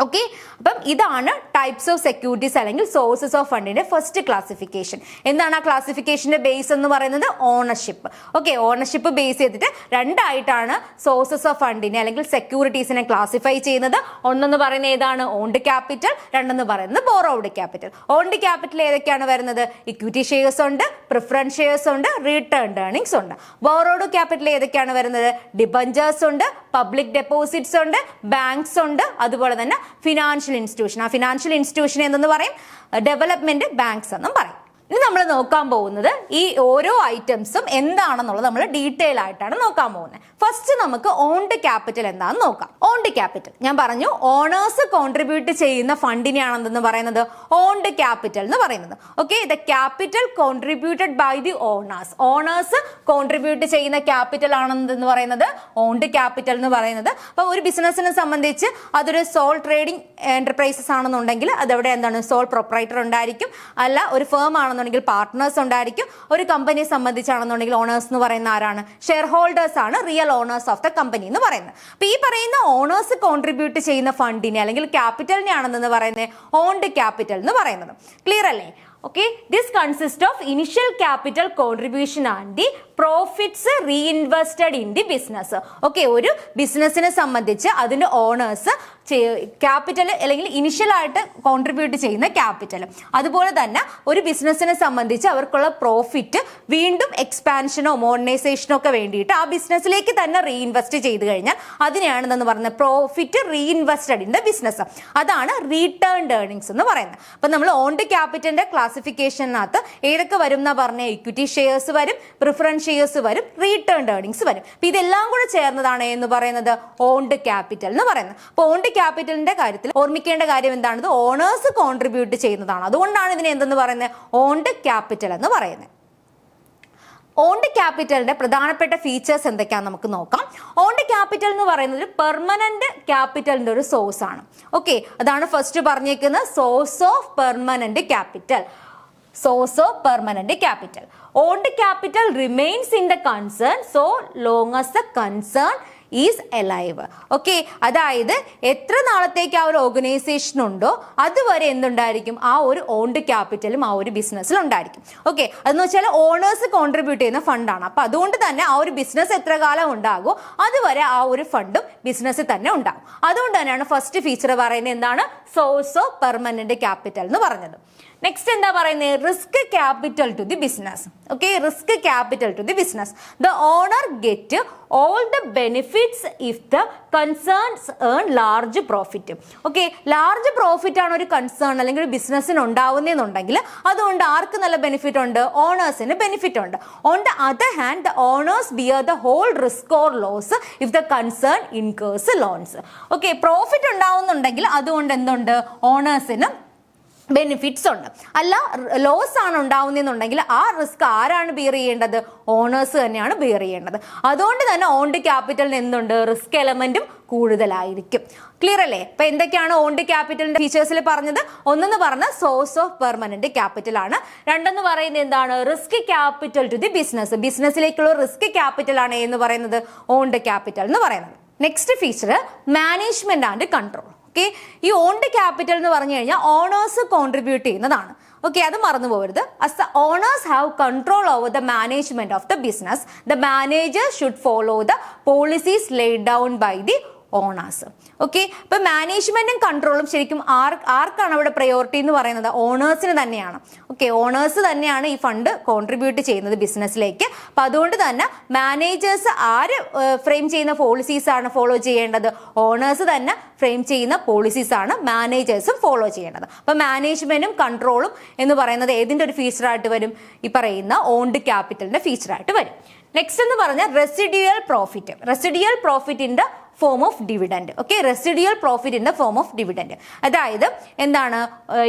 ഓക്കെ, അപ്പം ഇതാണ് ടൈപ്സ് ഓഫ് സെക്യൂരിറ്റീസ് അല്ലെങ്കിൽ സോഴ്സസ് ഓഫ് ഫണ്ടിന്റെ ഫസ്റ്റ് ക്ലാസിഫിക്കേഷൻ. എന്താണ് ആ ക്ലാസിഫിക്കേഷന്റെ ബേസ് എന്ന് പറയുന്നത്? ഓണർഷിപ്പ്. ഓക്കെ, ഓണർഷിപ്പ് ബേസ് ചെയ്തിട്ട് രണ്ടായിട്ടാണ് സോഴ്സസ് ഓഫ് ഫണ്ടിനെ അല്ലെങ്കിൽ സെക്യൂരിറ്റീസിനെ ക്ലാസിഫൈ ചെയ്യുന്നത്. ഒന്നെന്ന് പറയുന്നത് ഏതാണ്? Owned capital. രണ്ടെന്ന് പറയുന്നത് ബോറോവ്ഡ് ക്യാപിറ്റൽ. ഓൺഡ് ക്യാപിറ്റൽ ഏതൊക്കെയാണ് വരുന്നത്? ഇക്വിറ്റി ഷെയർസ് ഉണ്ട്, പ്രിഫറൻസ് ഷെയർസ് ഉണ്ട്, റിട്ടേൺഡ് ഏർണിംഗ്സ് ഉണ്ട്. ബോറോവ്ഡ് ക്യാപിറ്റൽ ഏതൊക്കെയാണ് വരുന്നത്? ഡിബഞ്ചേഴ്സ് ഉണ്ട്, പബ്ലിക് ഡെപ്പോസിറ്റ്സ് ഉണ്ട്, ബാങ്ക്സ് ഉണ്ട്, അതുപോലെ തന്നെ ഫിനാൻഷ്യൽ ഇൻസ്റ്റിറ്റ്യൂഷൻ. ആ ഫിനാൻഷ്യൽ ഇൻസ്റ്റിറ്റ്യൂഷൻ എന്തെന്ന് പറയും? ഡെവലപ്മെന്റ് ബാങ്ക്സ് എന്നും പറയും. ഇനി നമ്മൾ നോക്കാൻ പോകുന്നത് ഈ ഓരോ ഐറ്റംസും എന്താണെന്നുള്ളത് നമ്മൾ ഡീറ്റെയിൽ ആയിട്ടാണ് നോക്കാൻ പോകുന്നത്. ഫസ്റ്റ് നമുക്ക് ഓൺഡ് ക്യാപിറ്റൽ എന്താണെന്ന് നോക്കാം. ഓൺഡ് ക്യാപിറ്റൽ ഞാൻ പറഞ്ഞു ഓണേഴ്സ് കോൺട്രിബ്യൂട്ട് ചെയ്യുന്ന ഫണ്ടിനെയാണ് എന്തെന്ന് പറയുന്നത്? ഓൺഡ് ക്യാപിറ്റൽ എന്ന് പറയുന്നത്. Okay, the capital contributed by the owners. Owners contribute ചെയ്യുന്ന ക്യാപിറ്റൽ ആണെന്ന് പറയുന്നത് ഓൺഡ് ക്യാപിറ്റൽ എന്ന് പറയുന്നത്. അപ്പോൾ ഒരു ബിസിനസിനെ സംബന്ധിച്ച് അതൊരു സോൾ ട്രേഡിംഗ് എന്റർപ്രൈസസ് ആണെന്നുണ്ടെങ്കിൽ അതെവിടെ എന്താണ്? സോൾ പ്രൊപ്പറൈറ്റർ ഉണ്ടായിരിക്കും. അല്ല ഒരു ഫേം ആണെന്നുണ്ടെങ്കിൽ പാർട്ട്നേഴ്സ് ഉണ്ടായിരിക്കും. ഒരു കമ്പനിയെ സംബന്ധിച്ചാണെന്നുണ്ടെങ്കിൽ ഓണേഴ്സ് എന്ന് പറയുന്ന ആരാണ്? ഷെയർ ഹോൾഡേഴ്സ് ആണ് real owners of the company എന്ന് പറയുന്നത്. അപ്പൊ ഈ പറയുന്ന ഓണേഴ്സ് കോൺട്രിബ്യൂട്ട് ചെയ്യുന്ന ഫണ്ടിനെ അല്ലെങ്കിൽ ക്യാപിറ്റലിനെ ആണെന്ന് പറയുന്നത് ഓൺഡ് ക്യാപിറ്റൽ എന്ന് പറയുന്നത്. ക്ലിയർ അല്ലേ? Okay, this consists of initial capital contribution and the profits reinvested in the business. Okay, ഒരു ബിസിനസിനെ സംബന്ധിച്ച് അതിന്റെ ഓണേഴ്സ് ക്യാപിറ്റൽ അല്ലെങ്കിൽ ഇനിഷ്യൽ ആയിട്ട് കോൺട്രിബ്യൂട്ട് ചെയ്യുന്ന ക്യാപിറ്റൽ, അതുപോലെ തന്നെ ഒരു ബിസിനസിനെ സംബന്ധിച്ച് അവർക്കുള്ള പ്രോഫിറ്റ് വീണ്ടും എക്സ്പാൻഷനോ മോഡേണൈസേഷനോ ഒക്കെ വേണ്ടിയിട്ട് ആ ബിസിനസ്സിലേക്ക് തന്നെ റീഇൻവെസ്റ്റ് ചെയ്ത് കഴിഞ്ഞാൽ അതിനെയാണ് എന്ന് പറയുന്നത് പ്രോഫിറ്റ് റീഇൻവെസ്റ്റഡ് ഇൻ ദ ബിസിനസ്. അതാണ് റിട്ടേൺഡ് ഏർണിംഗ്സ് എന്ന് പറയുന്നത്. അപ്പൊ നമ്മൾ ഓൺഡ് ക്യാപിറ്റലിന്റെ ക്ലാസിഫിക്കേഷനകത്ത് ഏതൊക്കെ വരും എന്നാ പറഞ്ഞ? ഇക്വിറ്റി ഷെയർസ് വരും, പ്രിഫറൻസ് ഷെയർസ് വരും, റിട്ടേൺഡ് ഏർണിംഗ്സ് വരും. അപ്പൊ ഇതെല്ലാം കൂടെ ചേർന്നതാണ് എന്ന് പറയുന്നത് ഓൺഡ് ക്യാപിറ്റൽ എന്ന് പറയുന്നത്. അപ്പൊ ഓൺഡ് ക്യാപിറ്റലിന്റെ കാര്യത്തിൽ ഓർമ്മിക്കേണ്ട കാര്യം എന്താണ്? ഓണേഴ്സ് കോൺട്രിബ്യൂട്ട് ചെയ്യുന്നതാണ്. അതുകൊണ്ടാണ് ഇതിനെ എന്തെന്ന് പറയുന്നത്? ഓൺഡ് ക്യാപിറ്റൽ എന്ന് പറയുന്നത്. ഓൺഡ് ക്യാപിറ്റലിന്റെ പ്രധാനപ്പെട്ട ഫീച്ചേഴ്സ് എന്തൊക്കെയാണെന്ന് നമുക്ക് നോക്കാം. ഓൺഡ് ക്യാപിറ്റൽ എന്ന് പറയുന്നത് ഒരു പെർമനന്റ് ക്യാപിറ്റലിന്റെ ഒരു സോഴ്സ് ആണ്. ഓക്കെ, അതാണ് ഫസ്റ്റ് പറഞ്ഞേക്കുന്നത് source of permanent capital. Source of permanent capital. Owned capital remains in the concern so long as the concern is alive. Okay, അതായത് എത്ര നാളത്തേക്ക് ആ ഒരു ഓർഗനൈസേഷൻ ഉണ്ടോ അതുവരെ എന്തുണ്ടായിരിക്കും? ആ ഒരു ഓൺഡ് ക്യാപിറ്റലും ആ ഒരു ബിസിനസ്സിൽ ഉണ്ടായിരിക്കും. ഓക്കെ, അതെന്ന് വെച്ചാൽ ഓണേഴ്സ് കോൺട്രിബ്യൂട്ട് ചെയ്യുന്ന ഫണ്ടാണ്. അപ്പൊ അതുകൊണ്ട് തന്നെ ആ ഒരു ബിസിനസ് എത്ര കാലം ഉണ്ടാകുമോ അതുവരെ ആ ഒരു ഫണ്ടും ബിസിനസ്സിൽ തന്നെ ഉണ്ടാകും. അതുകൊണ്ട് തന്നെയാണ് ഫസ്റ്റ് ഫീച്ചർ പറയുന്നത് എന്താണ്? സോഴ്സ് ഓഫ് പെർമനന്റ് ക്യാപിറ്റൽ എന്ന് പറഞ്ഞത്. നെക്സ്റ്റ് എന്താ പറയുന്നത്? Risk capital to the business. Okay, risk capital to the business. The owner get all the benefits if the concerns earn large profit. Okay, large profit ആണ് ഒരു concern അല്ലെങ്കിൽ ഒരു ബിസിനസ്സിന് ഉണ്ടാവുന്നതെന്നുണ്ടെങ്കിൽ അതുകൊണ്ട് ആർക്ക് നല്ല ബെനിഫിറ്റ് ഉണ്ട്? ഓണേഴ്സിന് ബെനിഫിറ്റ് ഉണ്ട്. On the other hand the owners bear the whole risk or loss if the concern incurs loans. Okay, profit ഉണ്ടാവുന്നുണ്ടെങ്കിൽ അതുകൊണ്ട് എന്തുണ്ട്? ഓണേഴ്സിന് ബെനിഫിറ്റ്സ് ഉണ്ട്. അല്ല ലോസ് ആണ് ഉണ്ടാവുന്നതെന്നുണ്ടെങ്കിൽ ആ റിസ്ക് ആരാണ് ബിയർ ചെയ്യേണ്ടത്? ഓണേഴ്സ് തന്നെയാണ് ബിയർ ചെയ്യേണ്ടത്. അതുകൊണ്ട് തന്നെ ഓൺഡ് ക്യാപിറ്റലിന് എന്തുണ്ട്? റിസ്ക് എലമെന്റും കൂടുതലായിരിക്കും. ക്ലിയർ അല്ലേ? അപ്പൊ എന്തൊക്കെയാണ് ഓൺഡ് ക്യാപിറ്റലിന്റെ ഫീച്ചേഴ്സിൽ പറഞ്ഞത്? ഒന്നെന്ന് പറഞ്ഞ സോഴ്സ് ഓഫ് പെർമനന്റ് ക്യാപിറ്റൽ ആണ്. രണ്ടെന്ന് പറയുന്നത് എന്താണ്? Risk capital to the business. ബിസിനസ്സിലേക്കുള്ള റിസ്ക് ക്യാപിറ്റൽ ആണ് എന്ന് പറയുന്നത് ഓൺഡ് ക്യാപിറ്റൽ എന്ന് പറയുന്നത്. Next feature management and control. Okay, ഈ ഓൺഡ് ക്യാപിറ്റൽ എന്ന് പറഞ്ഞു കഴിഞ്ഞാൽ ഓണേഴ്സ് കോൺട്രിബ്യൂട്ട് ചെയ്യുന്നതാണ്. ഓക്കെ, അത് മറന്നു പോകരുത്. as the owners have control over the management of the business, the manager should follow the policies laid down by the owners. Okay, ഇപ്പൊ മാനേജ്മെന്റും കൺട്രോളും ശരിക്കും ആർക്കാണ് അവിടെ പ്രയോറിറ്റി എന്ന് പറയുന്നത്? ഓണേഴ്സിന് തന്നെയാണ്. ഓക്കെ, ഓണേഴ്സ് തന്നെയാണ് ഈ ഫണ്ട് കോൺട്രിബ്യൂട്ട് ചെയ്യുന്നത് ബിസിനസ്സിലേക്ക്. അപ്പൊ അതുകൊണ്ട് തന്നെ മാനേജേഴ്സ് ആര് ഫ്രെയിം ചെയ്യുന്ന പോളിസീസ് ആണ് ഫോളോ ചെയ്യേണ്ടത്? ഓണേഴ്സ് തന്നെ ഫ്രെയിം ചെയ്യുന്ന പോളിസീസ് ആണ് മാനേജേഴ്സും ഫോളോ ചെയ്യേണ്ടത്. അപ്പൊ മാനേജ്മെന്റും കൺട്രോളും എന്ന് പറയുന്നത് ഏതിന്റെ ഒരു ഫീച്ചറായിട്ട് വരും? ഈ പറയുന്ന ഓൺഡ് ക്യാപിറ്റലിന്റെ ഫീച്ചറായിട്ട് വരും. നെക്സ്റ്റ് എന്ന് പറഞ്ഞാൽ റെസിഡ്യൂവൽ പ്രോഫിറ്റ്. റെസിഡ്യൂവൽ പ്രോഫിറ്റിന്റെ form of dividend. Okay, residual profit in the form of dividend. അതായത് എന്താണ്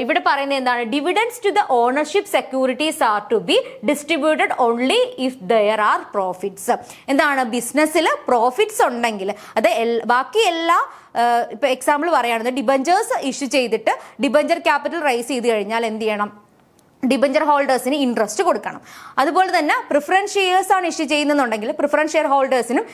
ഇവിടെ പറയുന്നത്? എന്താണ്? Dividends to the ownership securities are to be distributed only if there are profits. എന്താണ്? ബിസിനസ്സിൽ പ്രോഫിറ്റ്സ് ഉണ്ടെങ്കിൽ അത് ബാക്കി എല്ലാ ഇപ്പൊ എക്സാമ്പിൾ പറയുകയാണെങ്കിൽ ഡിബഞ്ചേഴ്സ് ഇഷ്യൂ ചെയ്തിട്ട് ഡിബഞ്ചർ ക്യാപിറ്റൽ റൈസ് ചെയ്ത് കഴിഞ്ഞാൽ എന്ത് ചെയ്യണം? ഡിബഞ്ചർ ഹോൾഡേഴ്സിന് ഇൻട്രസ്റ്റ് കൊടുക്കണം. അതുപോലെ തന്നെ പ്രിഫറൻസ് ഷെയർസ് ആണ് ഇഷ്യൂ ചെയ്യുന്നുണ്ടെങ്കിൽ പ്രിഫറൻസ് ഷെയർ ഹോൾഡേഴ്സിനും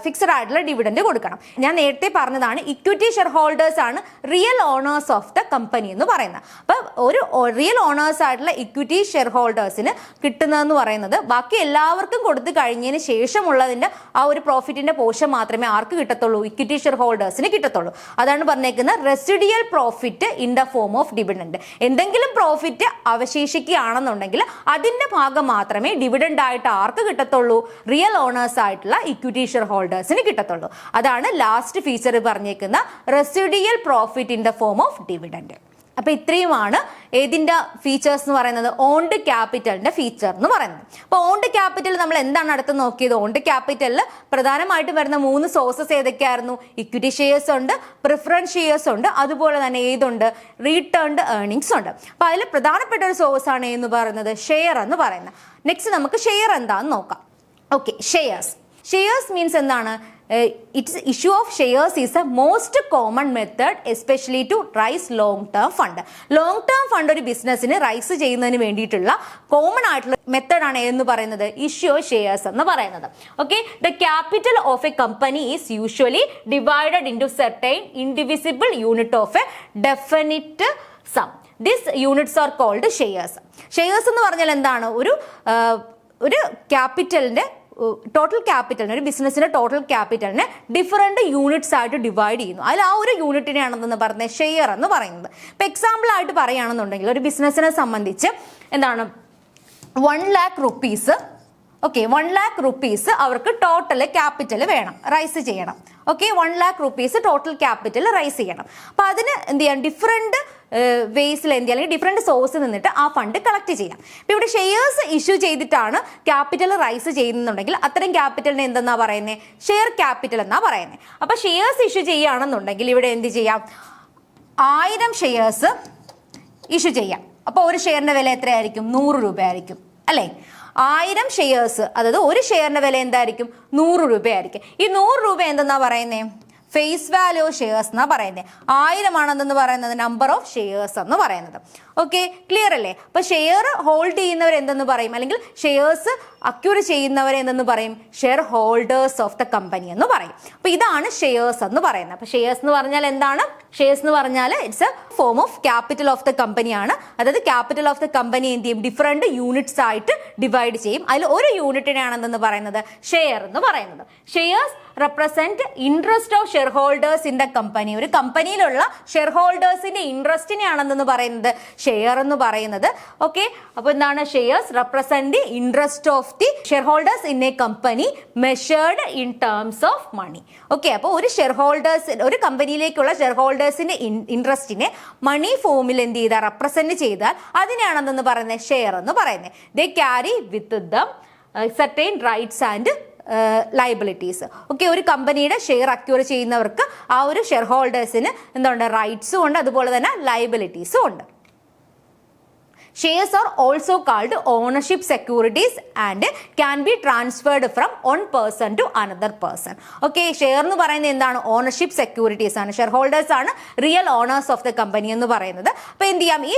ഫിക്സഡ് ആയിട്ടുള്ള ഡിവിഡൻഡ് കൊടുക്കണം. ഞാൻ നേരത്തെ പറഞ്ഞതാണ് ഇക്വിറ്റി ഷെയർ ഹോൾഡേഴ്സ് ആണ് real owners of the company എന്ന് പറയുന്നത്. അപ്പൊ ഒരു റിയൽ ഓണേഴ്സ് ആയിട്ടുള്ള ഇക്വിറ്റി ഷെയർ ഹോൾഡേഴ്സിന് കിട്ടുന്നതെന്ന് പറയുന്നത് ബാക്കി എല്ലാവർക്കും കൊടുത്തു കഴിഞ്ഞതിന് ശേഷമുള്ളതിന്റെ ആ ഒരു പ്രോഫിറ്റിന്റെ പോർഷൻ മാത്രമേ ആർക്ക് കിട്ടത്തുള്ളൂ, ഇക്വിറ്റി ഷെയർ ഹോൾഡേഴ്സിന് കിട്ടത്തുള്ളൂ. അതാണ് പറഞ്ഞേക്കുന്നത് residual profit in the form of dividend. എന്തെങ്കിലും പ്രോഫിറ്റ് അവശേഷിക്കുകയാണെന്നുണ്ടെങ്കിൽ അതിന്റെ ഭാഗം മാത്രമേ ഡിവിഡൻഡ് ആയിട്ട് ആർക്ക് കിട്ടത്തുള്ളൂ, റിയൽ ഓണേഴ്സ് ആയിട്ടുള്ള ഇക്വിറ്റി ഷെയർ ഹോൾഡേഴ്സിന് കിട്ടത്തുള്ളൂ. അതാണ് ലാസ്റ്റ് ഫീച്ചർ പറഞ്ഞേക്കുന്ന residual profit in the form of dividend. അപ്പൊ ഇത്രയുമാണ് ഏതിന്റെ ഫീച്ചേഴ്സ് എന്ന് പറയുന്നത്, ഓൺഡ് ക്യാപിറ്റലിന്റെ ഫീച്ചർ എന്ന് പറയുന്നത്. അപ്പൊ ഓൺഡ് ക്യാപിറ്റൽ നമ്മൾ എന്താണ് അടുത്ത് നോക്കിയത്, ഓൺഡ് ക്യാപിറ്റലിൽ പ്രധാനമായിട്ടും വരുന്ന 3 സോഴ്സസ് ഏതൊക്കെയായിരുന്നു, ഇക്വിറ്റി ഷെയർസ് ഉണ്ട്, പ്രിഫറൻസ് ഷെയർസ് ഉണ്ട്, അതുപോലെ തന്നെ ഏതുണ്ട്, റീടേൺഡ് ഏർണിംഗ്സ് ഉണ്ട്. അപ്പൊ അതിൽ പ്രധാനപ്പെട്ട ഒരു സോഴ്സ് ആണ് എന്ന് പറയുന്നത് ഷെയർ എന്ന് പറയുന്നത്. നെക്സ്റ്റ് നമുക്ക് ഷെയർ എന്താന്ന് നോക്കാം. ഓക്കെ, ഷെയർസ് മീൻസ് എന്താണ്, issue of shares is a most common method especially to raise long term fund. Long term fund ഒരു ബിസിനസ്സിന് റൈസ് ചെയ്യുന്നതിന് വേണ്ടിയിട്ടുള്ള കോമൺ ആയിട്ടുള്ള മെത്തേഡ് ആണ് എന്ന് പറയുന്നത് ഇഷ്യൂ ഷെയർസ് എന്ന് പറയുന്നത്. Okay, the capital of a company is usually divided into certain indivisible unit of a definite sum. This units are called shares. Shares എന്ന് പറഞ്ഞാൽ എന്താണ്, ഒരു ക്യാപിറ്റലിന്റെ ടോട്ടൽ ക്യാപിറ്റലിന്, ഒരു ബിസിനസിന്റെ ടോട്ടൽ ക്യാപിറ്റലിനെ ഡിഫറെന്റ് യൂണിറ്റ്സ് ആയിട്ട് ഡിവൈഡ് ചെയ്യുന്നു. അതിൽ ആ ഒരു യൂണിറ്റിനെയാണെന്ന് പറയുന്നത് ഷെയർ എന്ന് പറയുന്നത്. ഇപ്പൊ എക്സാമ്പിൾ ആയിട്ട് പറയുകയാണെന്നുണ്ടെങ്കിൽ ഒരു ബിസിനസിനെ സംബന്ധിച്ച് എന്താണ് 1 lakh rupees, okay 1 lakh rupees അവർക്ക് ടോട്ടൽ ക്യാപിറ്റൽ വേണം, റൈസ് ചെയ്യണം. Okay, 1 lakh rupees total capital raise ചെയ്യണം. അപ്പൊ അതിന് എന്ത് ചെയ്യാം, ഡിഫറെന്റ് വേസിൽ എന്ത് ചെയ്യാം, അല്ലെങ്കിൽ ഡിഫറെന്റ് സോഴ്സിൽ നിന്നിട്ട് ആ ഫണ്ട് കളക്ട് ചെയ്യാം. ഇപ്പൊ ഇവിടെ ഷെയർസ് ഇഷ്യൂ ചെയ്തിട്ടാണ് ക്യാപിറ്റൽ റൈസ് ചെയ്യുന്നുണ്ടെങ്കിൽ അത്തരം ക്യാപിറ്റലിനെ എന്തെന്നാ പറയുന്നത്, ഷെയർ ക്യാപിറ്റൽ എന്നാ പറയുന്നത്. അപ്പൊ ഷെയർസ് ഇഷ്യൂ ചെയ്യുകയാണെന്നുണ്ടെങ്കിൽ ഇവിടെ എന്ത് ചെയ്യാം, 1000 ഷെയർസ് ഇഷ്യൂ ചെയ്യാം. അപ്പൊ ഒരു ഷെയറിന്റെ വില എത്രയായിരിക്കും, 100 രൂപ ആയിരിക്കും അല്ലേ. 1000 ഷെയർസ്, അതായത് ഒരു ഷെയറിന്റെ വില എന്തായിരിക്കും, 100 രൂപയായിരിക്കും. ഈ 100 രൂപ എന്തെന്നാ പറയുന്നേ, ഫേസ് വാല്യൂ ഷെയർസ് എന്നാ പറയുന്നത്. 1000 ആണെന്ന് പറയുന്നത് നമ്പർ ഓഫ് ഷെയർസ് എന്ന് പറയുന്നത്. ഓക്കെ, ക്ലിയർ അല്ലേ. അപ്പൊ ഷെയർ ഹോൾഡ് ചെയ്യുന്നവർ എന്തെന്ന് പറയും, അല്ലെങ്കിൽ ഷെയർസ് അക്യൂർ ചെയ്യുന്നവരെ എന്തെന്ന് പറയും, share holders of the company എന്ന് പറയും. അപ്പൊ ഇതാണ് ഷെയർസ് എന്ന് പറയുന്നത്. അപ്പൊ ഷെയർസ് എന്ന് പറഞ്ഞാൽ എന്താണ്, ഷെയർസ് എന്ന് പറഞ്ഞാൽ it's A form of capital of the കമ്പനിയാണ്. അതായത് ക്യാപിറ്റൽ ഓഫ് ദ കമ്പനി എന്ത് ചെയ്യും, ഡിഫറെന്റ് യൂണിറ്റ്സ് ആയിട്ട് ഡിവൈഡ് ചെയ്യും. അതിൽ ഒരു യൂണിറ്റിനെയാണെന്ന് പറയുന്നത് ഷെയർ എന്ന് പറയുന്നത്. Shares represent interest of share holders in the company. ഒരു കമ്പനിയിലുള്ള ഷെയർ ഹോൾഡേഴ്സിന്റെ ഇൻട്രസ്റ്റിനെയാണെന്ന് പറയുന്നത് ഷെയർ എന്ന് പറയുന്നത്. ഓക്കെ, അപ്പൊ എന്താണ്, shares represent interest of the share holders in a company measured in terms of money. Okay, അപ്പോൾ ഒരു ഷെയർ ഹോൾഡേഴ്സ്, ഒരു കമ്പനിയിലേക്കുള്ള ഷെയർ ഹോൾഡേഴ്സിന്റെ ഇൻട്രസ്റ്റിനെ മണി ഫോമിൽ എന്ത് ചെയ്താൽ, റെപ്രസെന്റ് ചെയ്താൽ അതിനെയാണെന്ന് പറയുന്നത് ഷെയർ എന്ന് പറയുന്നത്. They carry with dum certain rights and liabilities. Okay, ഒരു കമ്പനിയുടെ ഷെയർ അക്യൂർ ചെയ്യുന്നവർക്ക് ആ ഒരു ഷെയർ ഹോൾഡേഴ്സിന് എന്തുണ്ട്, റൈറ്റ്സും ഉണ്ട്, അതുപോലെ തന്നെ ലയബിലിറ്റീസും ഉണ്ട്. Shares are also called ownership securities and can be transferred from one person to another person. Okay, share എന്ന് പറയുന്നത് എന്താണ്, ഓണർഷിപ്പ് സെക്യൂരിറ്റീസ് ആണ്. ഷെയർ ഹോൾഡേഴ്സ് ആണ് real owners of the company എന്ന് പറയുന്നത്. അപ്പൊ എന്ത് ചെയ്യാം, ഈ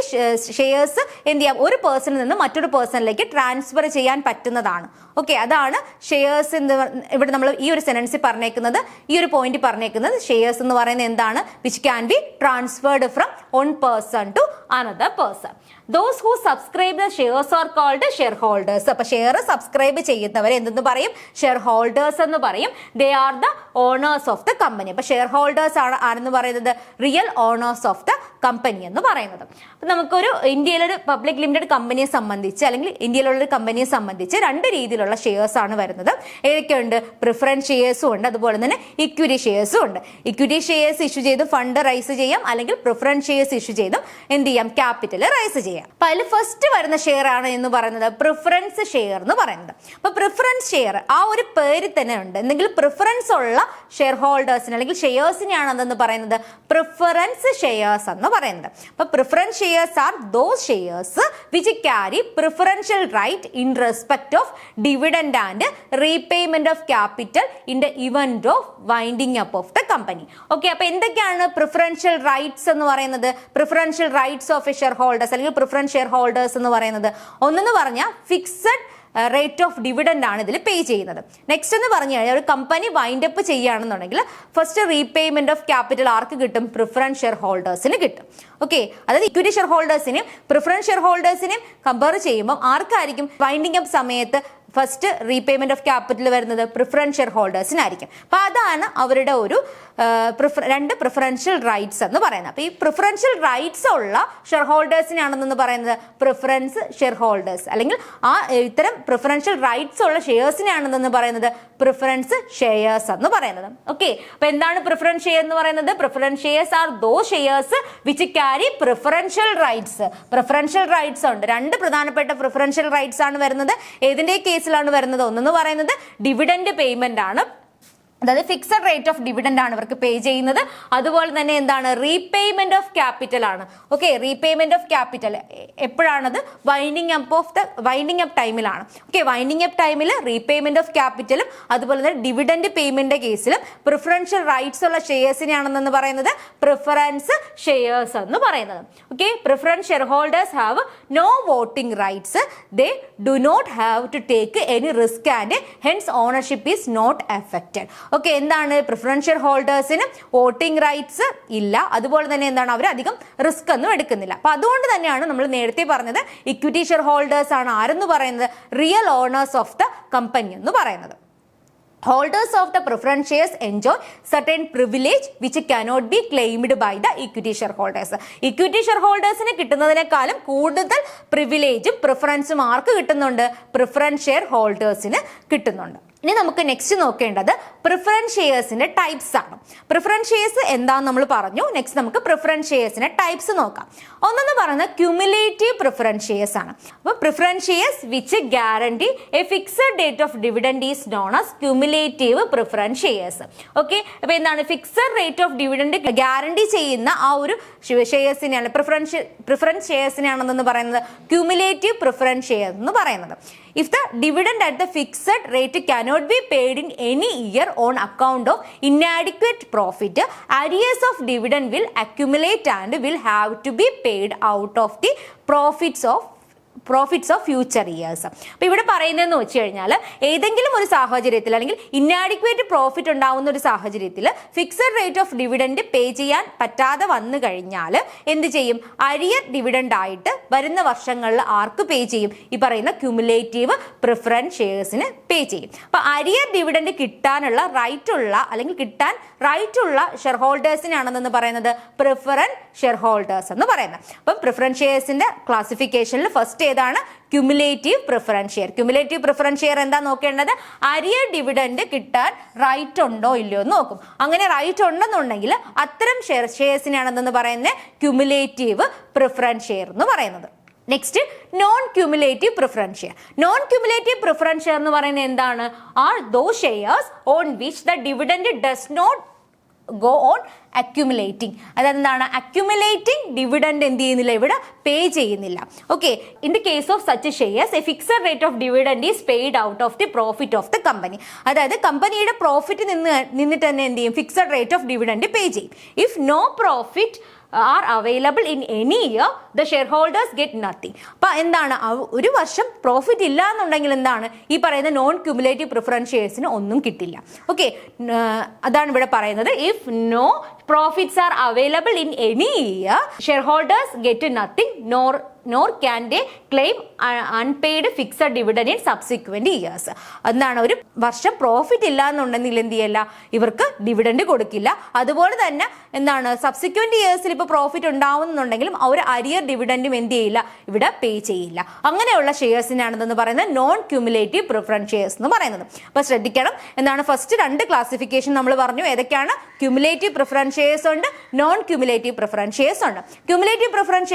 ഷെയർസ് എന്ത് ചെയ്യാം, ഒരു പേഴ്സണിൽ നിന്ന് മറ്റൊരു പേഴ്സണിലേക്ക് ട്രാൻസ്ഫർ ചെയ്യാൻ പറ്റുന്നതാണ്. ഓക്കെ, അതാണ് ഷെയർസ് എന്ന് ഇവിടെ നമ്മൾ ഈ ഒരു സെന്റൻസിൽ പറഞ്ഞേക്കുന്നത്, ഈ ഒരു പോയിന്റ് പറഞ്ഞേക്കുന്നത്. ഷെയർസ് എന്ന് പറയുന്നത് എന്താണ്, which can be transferred from one person to another person. Those who subscribe the shares are called shareholders. അപ്പോൾ ഷെയർ സബ്സ്ക്രൈബ് ചെയ്യുന്നവരെ എന്തെന്ന് പറയും, ഷെയർ ഹോൾഡേഴ്സ് എന്ന് പറയും. They are the owners of the company. അപ്പോൾ ഷെയർ ഹോൾഡേഴ്സ് ആണെന്ന് പറയുന്നത് real owners of the company എന്ന് പറയുന്നത്. അപ്പം നമുക്കൊരു ഇന്ത്യയിലൊരു പബ്ലിക് ലിമിറ്റഡ് കമ്പനിയെ സംബന്ധിച്ച്, അല്ലെങ്കിൽ ഇന്ത്യയിലുള്ളൊരു കമ്പനിയെ സംബന്ധിച്ച് 2 രീതിയിലുള്ള ഷെയർസ് ആണ് വരുന്നത്. ഏതൊക്കെയുണ്ട്, പ്രിഫറൻസ് ഷെയർസും ഉണ്ട്, അതുപോലെ തന്നെ ഇക്വിറ്റി ഷെയർസും ഉണ്ട്. ഇക്വിറ്റി ഷെയർസ് ഇഷ്യൂ ചെയ്ത് ഫണ്ട് റൈസ് ചെയ്യാം, അല്ലെങ്കിൽ പ്രിഫറൻസ് ഷെയർസ് ഇഷ്യൂ ചെയ്തും എന്ത് ചെയ്യാം, ക്യാപിറ്റൽ റൈസ് ചെയ്യാം. അപ്പൊ അതിൽ ഫസ്റ്റ് വരുന്ന ഷെയർ ആണ് എന്ന് പറയുന്നത് പ്രിഫറൻസ് ഷെയർ എന്ന് പറയുന്നത്. അപ്പൊ പ്രിഫറൻസ് ഷെയർ ആ ഒരു പേരിൽ തന്നെ ഉണ്ട്. എന്തെങ്കിലും പ്രിഫറൻസ് ഉള്ള ഷെയർ ഹോൾഡേഴ്സിന് അല്ലെങ്കിൽ ഷെയർസിനെയാണ് അതെന്ന് പറയുന്നത് പ്രിഫറൻസ് ഷെയർസ് എന്ന് പറയുന്നത്. അപ്പൊ preference shares are those shares which carry preferential right in respect of dividend and repayment of capital in the event of winding up of the company. Okay, അപ്പൊ എന്തൊക്കെയാണ് preferential rights എന്ന് പറയുന്നത്? Preferential rights of a share holders അല്ലെങ്കിൽ preference share share holders എന്ന് പറയുന്നത്? ഒന്നെന്ന് പറഞ്ഞാൽ fixed rate of dividend ആണ് ഇതിൽ പേ ചെയ്യുന്നത്. നെക്സ്റ്റ് എന്ന് പറഞ്ഞു കഴിഞ്ഞാൽ ഒരു കമ്പനി വൈൻഡ് അപ്പ് ചെയ്യുകയാണെന്നുണ്ടെങ്കിൽ ഫസ്റ്റ് റീപേയ്മെന്റ് ഓഫ് ക്യാപിറ്റൽ ആർക്ക് കിട്ടും? പ്രിഫറൻസ് ഷെയർ ഹോൾഡേഴ്സിന് കിട്ടും. ഓക്കെ, അതായത് ഇക്വിറ്റി ഷെയർ ഹോൾഡേഴ്സിനെയും പ്രിഫറൻസ് ഷെയർ ഹോൾഡേഴ്സിനെയും കമ്പയർ ചെയ്യുമ്പോൾ ആർക്കായിരിക്കും വൈൻഡിങ് അപ്പ് സമയത്ത് ഫസ്റ്റ് റീപേയ്മെന്റ് ഓഫ് ക്യാപിറ്റൽ വരുന്നത്? പ്രിഫറൻസ് ഷെയർ ഹോൾഡേഴ്സിനായിരിക്കും. അപ്പൊ അതാണ് അവരുടെ ഒരു രണ്ട് പ്രിഫറൻഷ്യൽ റൈറ്റ്സ് എന്ന് പറയുന്നത്. അപ്പൊ ഈ പ്രിഫറൻഷ്യൽ റൈറ്റ്സ് ഉള്ള ഷെയർ ഹോൾഡേഴ്സിനാണെന്ന് പറയുന്നത് പ്രിഫറൻസ് ഷെയർ ഹോൾഡേഴ്സ്, അല്ലെങ്കിൽ ആ ഇത്തരം പ്രിഫറൻഷ്യൽ റൈറ്റ്സ് ഉള്ള ഷെയർസിനാണെന്ന് പറയുന്നത് പ്രിഫറൻസ് ഷെയർസ് എന്ന് പറയുന്നത്. ഓക്കെ, അപ്പൊ എന്താണ് പ്രിഫറൻസ് ഷെയർ എന്ന് പറയുന്നത്? Preference shares are those shares which carry preferential rights. Preferential rights ഉണ്ട്, രണ്ട് പ്രധാനപ്പെട്ട പ്രിഫറൻഷ്യൽ റൈറ്റ്സ് ആണ് വരുന്നത്. ഏതിന്റെ കേസിലാണ് വരുന്നത്? ഒന്നെന്ന് പറയുന്നത് ഡിവിഡൻഡ് പേയ്മെന്റ് ആണ്, അതായത് ഫിക്സഡ് റേറ്റ് ഓഫ് ഡിവിഡൻഡ് ആണ് ഇവർക്ക് പേ ചെയ്യുന്നത്. അതുപോലെ തന്നെ എന്താണ്? റീപേയ്മെന്റ് ഓഫ് ക്യാപിറ്റൽ ആണ്. ഓക്കെ, റീപേയ്മെന്റ് ഓഫ് ക്യാപിറ്റൽ എപ്പോഴാണത്? വൈൻഡിങ് അപ്പ് ടൈമിലാണ്. ഓക്കെ, വൈൻഡിങ് അപ്പ് ടൈമിൽ റീപേയ്മെന്റ് ഓഫ് ക്യാപിറ്റലും അതുപോലെ തന്നെ ഡിവിഡൻഡ് പേയ്മെന്റിന്റെ കേസിലും പ്രിഫറൻഷ്യൽ റൈറ്റ്സ് ഉള്ള ഷെയർസിനാണെന്ന് പറയുന്നത് പ്രിഫറൻസ് ഷെയർസ് എന്ന് പറയുന്നത്. Okay, preference share holders have no voting rights, they do not have to take any risk and hence ownership is not affected. Okay, എന്താണ്? പ്രിഫറൻസ് ഷെയർ ഹോൾഡേഴ്സിന് വോട്ടിംഗ് റൈറ്റ്സ് ഇല്ല, അതുപോലെ തന്നെ എന്താണ്? അവർ അധികം റിസ്ക് ഒന്നും എടുക്കുന്നില്ല. അപ്പൊ അതുകൊണ്ട് തന്നെയാണ് നമ്മൾ നേരത്തെ പറഞ്ഞത് ഇക്വിറ്റി ഷെയർ ഹോൾഡേഴ്സ് ആണ് ആരെന്ന് പറയുന്നത്? Real owners of the company എന്ന് പറയുന്നത്. Holders of the preference shares enjoy certain privilege which cannot be claimed by the equity shareholders. Equity shareholdersന് കിട്ടുന്നതിനേക്കാളും കൂടുതൽ പ്രിവിലേജും പ്രിഫറൻസും ആർക്ക് കിട്ടുന്നുണ്ട്? പ്രിഫറൻസ് ഷെയർ ഹോൾഡേഴ്സിന് കിട്ടുന്നുണ്ട്. ഇനി നമുക്ക് നെക്സ്റ്റ് നോക്കേണ്ടത് പ്രിഫറൻസ് ഷെയർസിന്റെ ടൈപ്സ് ആണ്. പ്രിഫറൻസ് ഷെയർസ് എന്താന്ന് നമ്മൾ പറഞ്ഞു. നെക്സ്റ്റ് നമുക്ക് പ്രിഫറൻസ് ഷെയർസിന്റെ ടൈപ്സ് നോക്കാം. ഒന്നെന്ന് പറയുന്നത് ക്യുമുലേറ്റീവ് പ്രിഫറൻസ് ഷെയർസ് ആണ്. അപ്പൊ preference shares which guarantee A fixed date of dividend is known as cumulative preference shares. Okay, അപ്പൊ എന്താണ്? Fixed rate of dividend guarantee ചെയ്യുന്ന ആ ഒരു ഷെയർസിനെയാണ് പ്രിഫറൻസ് ഷെയർസിനെയാണെന്ന് പറയുന്നത് ക്യുമുലേറ്റീവ് പ്രിഫറൻസ് ഷെയർ എന്ന് പറയുന്നത്. If the dividend at the fixed rate cannot be paid in any year on account of inadequate profit, arrears of dividend will accumulate and will have to be paid out of the profits of future years. അപ്പൊ ഇവിടെ പറയുന്നതെന്ന് വെച്ച് കഴിഞ്ഞാൽ ഏതെങ്കിലും ഒരു സാഹചര്യത്തിൽ അല്ലെങ്കിൽ inadequate profit ഉണ്ടാവുന്ന ഒരു സാഹചര്യത്തിൽ ഫിക്സഡ് റേറ്റ് ഓഫ് ഡിവിഡൻഡ് പേ ചെയ്യാൻ പറ്റാതെ വന്നു കഴിഞ്ഞാൽ എന്ത് ചെയ്യും? അരിയർ ഡിവിഡൻഡ് ആയിട്ട് വരുന്ന വർഷങ്ങളിൽ ആർക്ക് പേ ചെയ്യും? ഈ പറയുന്ന ക്യുമുലേറ്റീവ് പ്രിഫറൻസ് ഷെയർസിന് പേ ചെയ്യും. അപ്പൊ അരിയർ ഡിവിഡൻഡ് കിട്ടാനുള്ള റൈറ്റ് ഉള്ള ഷെയർ ഹോൾഡേഴ്സിനാണെന്ന് പറയുന്നത് പ്രിഫറൻസ് ഷെയർ ഹോൾഡേഴ്സ് എന്ന് പറയുന്നത്. അപ്പം പ്രിഫറൻസ് ഷെയർസിന്റെ ക്ലാസിഫിക്കേഷനിൽ ഫസ്റ്റ് ഏതാണ്? Cumulative preference share. Cumulative preference share എന്താ നോക്കേണ്ടത്? അരിയർ ഡിവിഡൻഡ് കിട്ടാൻ റൈറ്റ് ഉണ്ടോ ഇല്ലയോ എന്ന് നോക്കും. അങ്ങനെ റൈറ്റ് ഉണ്ടെന്നുണ്ടെങ്കിൽ അത്തരം ഷെയർസിനാണെന്ന് പറയുന്നത് ക്യുമുലേറ്റീവ് പ്രിഫറൻസ് ഷെയർ എന്ന് പറയുന്നത്. Next non cumulative preference share. Non cumulative preference share എന്ന് പറയുന്നത് എന്താണ്? Are those shares on which the dividend does not go on accumulating. അതെന്താണ്? അക്യുമുലേറ്റിംഗ് ഡിവിഡൻഡ് എന്ത് ചെയ്യുന്നില്ല, ഇവിടെ പേ ചെയ്യുന്നില്ല. Okay, in the case of such shares a fixed rate of dividend is paid out of the profit of the company. അതായത് കമ്പനിയുടെ profit നിന്നിട്ട് തന്നെ എന്ത് ചെയ്യും? Fixed rate of dividend pay ചെയ്യും. If no profit are available in any year, the shareholders get nothing. അപ്പൊ എന്താണ്? ഒരു വർഷം പ്രോഫിറ്റ് ഇല്ല എന്നുണ്ടെങ്കിൽ എന്താണ്? ഈ പറയുന്ന നോൺ ക്യുമുലേറ്റീവ് പ്രിഫറൻസ് ഷെയർസിന് ഒന്നും കിട്ടില്ല. ഓക്കെ, അതാണ് ഇവിടെ പറയുന്നത്. If no profits are available in any year, shareholders get nothing nor can they claim unpaid fixed dividend in subsequent years. എന്താണ്? ഒരു വർഷം പ്രോഫിറ്റ് ഇല്ല എന്നുണ്ടെങ്കിൽ എന്ത് ചെയ്യില്ല? ഇവർക്ക് ഡിവിഡൻഡ് കൊടുക്കില്ല. അതുപോലെ തന്നെ എന്താണ്? സബ്സിക്വന്റ് ഇയേഴ്സിൽ ഇപ്പോൾ പ്രോഫിറ്റ് ഉണ്ടാവുന്നുണ്ടെങ്കിലും അവർ അരിയർ ഡിവിഡൻഡും എന്ത് ചെയ്യില്ല? ഇവിടെ പേ ചെയ്യില്ല. അങ്ങനെയുള്ള ഷെയർസിനാണെന്ന് പറയുന്നത് നോൺ ക്യുമുലേറ്റീവ് പ്രിഫറൻസ് ഷെയർസ് എന്ന് പറയുന്നത്. അപ്പൊ ശ്രദ്ധിക്കണം, എന്താണ്? ഫസ്റ്റ് രണ്ട് ക്ലാസിഫിക്കേഷൻ നമ്മൾ പറഞ്ഞു. ഏതൊക്കെയാണ്? ക്യുമുലേറ്റീവ് പ്രിഫറൻസ് ഷെയർസ് ഉണ്ട്, നോൺ ക്യുമുലേറ്റീവ് പ്രിഫറൻസ് ഷെയർസ് ഉണ്ട്. ക്യുമുലേറ്റീവ് പ്രിഫറൻസ്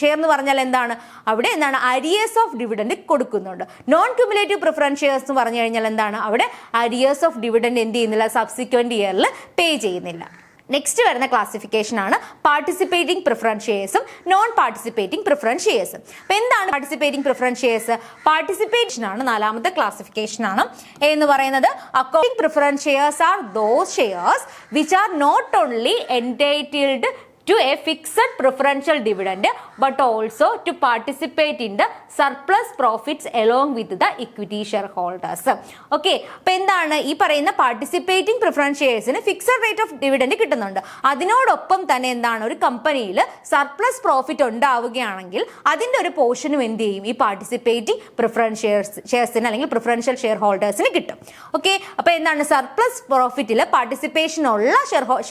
ഷെയർ എന്ന് പറഞ്ഞാൽ എന്താണ്? അവിടെ എന്താണ്? അരിയേഴ്സ് ഓഫ് ഡിവിഡൻഡ് കൊടുക്കുന്നുണ്ട്. നോൺ ക്യുമുലേറ്റീവ് പ്രിഫറൻസ് ഷെയർസ് എന്ന് പറഞ്ഞു കഴിഞ്ഞാൽ എന്താണ്? അവിടെ അരിയേഴ്സ് ഓഫ് ഡിവിഡൻഡ് എന്ത് ചെയ്യുന്നില്ല? സബ്സിക്വന്റ് ഇയറിൽ പേ ചെയ്യുന്നില്ല. നെക്സ്റ്റ് വരുന്ന ക്ലാസിഫിക്കേഷൻ ആണ് പാർട്ടിസിപ്പേറ്റിംഗ് പ്രിഫറൻസ് ഷെയർസും നോൺ പാർട്ടിസിപ്പേറ്റിംഗ് പ്രിഫറൻസ് ഷെയർസും. അപ്പൊ എന്താണ് പാർട്ടിസിപ്പേറ്റിംഗ് പ്രിഫറൻസ് ഷെയർസ്? പാർട്ടിസിപ്പേഷൻ ആണ് നാലാമത്തെ ക്ലാസിഫിക്കേഷൻ ആണ്. എന്ന് പറയുന്നത് accounting preference shares are those shares which are not only entitled to a fixed preferential dividend but also to participate in the surplus profits along with the equity shareholders. Okay, അപ്പൊ എന്താണ് ഈ പറയുന്ന participating preference ഷെയർസിന് fixed rate of dividend കിട്ടുന്നുണ്ട്. അതിനോടൊപ്പം തന്നെ എന്താണ് ഒരു കമ്പനിയിൽ സർപ്ലസ് പ്രോഫിറ്റ് ഉണ്ടാവുകയാണെങ്കിൽ അതിന്റെ ഒരു പോർഷനും എന്ത് ചെയ്യും ഈ പാർട്ടിസിപ്പേറ്റിംഗ് പ്രിഫറൻസ് ഷെയർസിന് അല്ലെങ്കിൽ പ്രിഫറൻഷ്യൽ ഷെയർ ഹോൾഡേഴ്സിന് കിട്ടും. ഓക്കെ, അപ്പൊ എന്താണ് സർപ്ലസ് പ്രോഫിറ്റിൽ പാർട്ടിസിപ്പേഷൻ ഉള്ള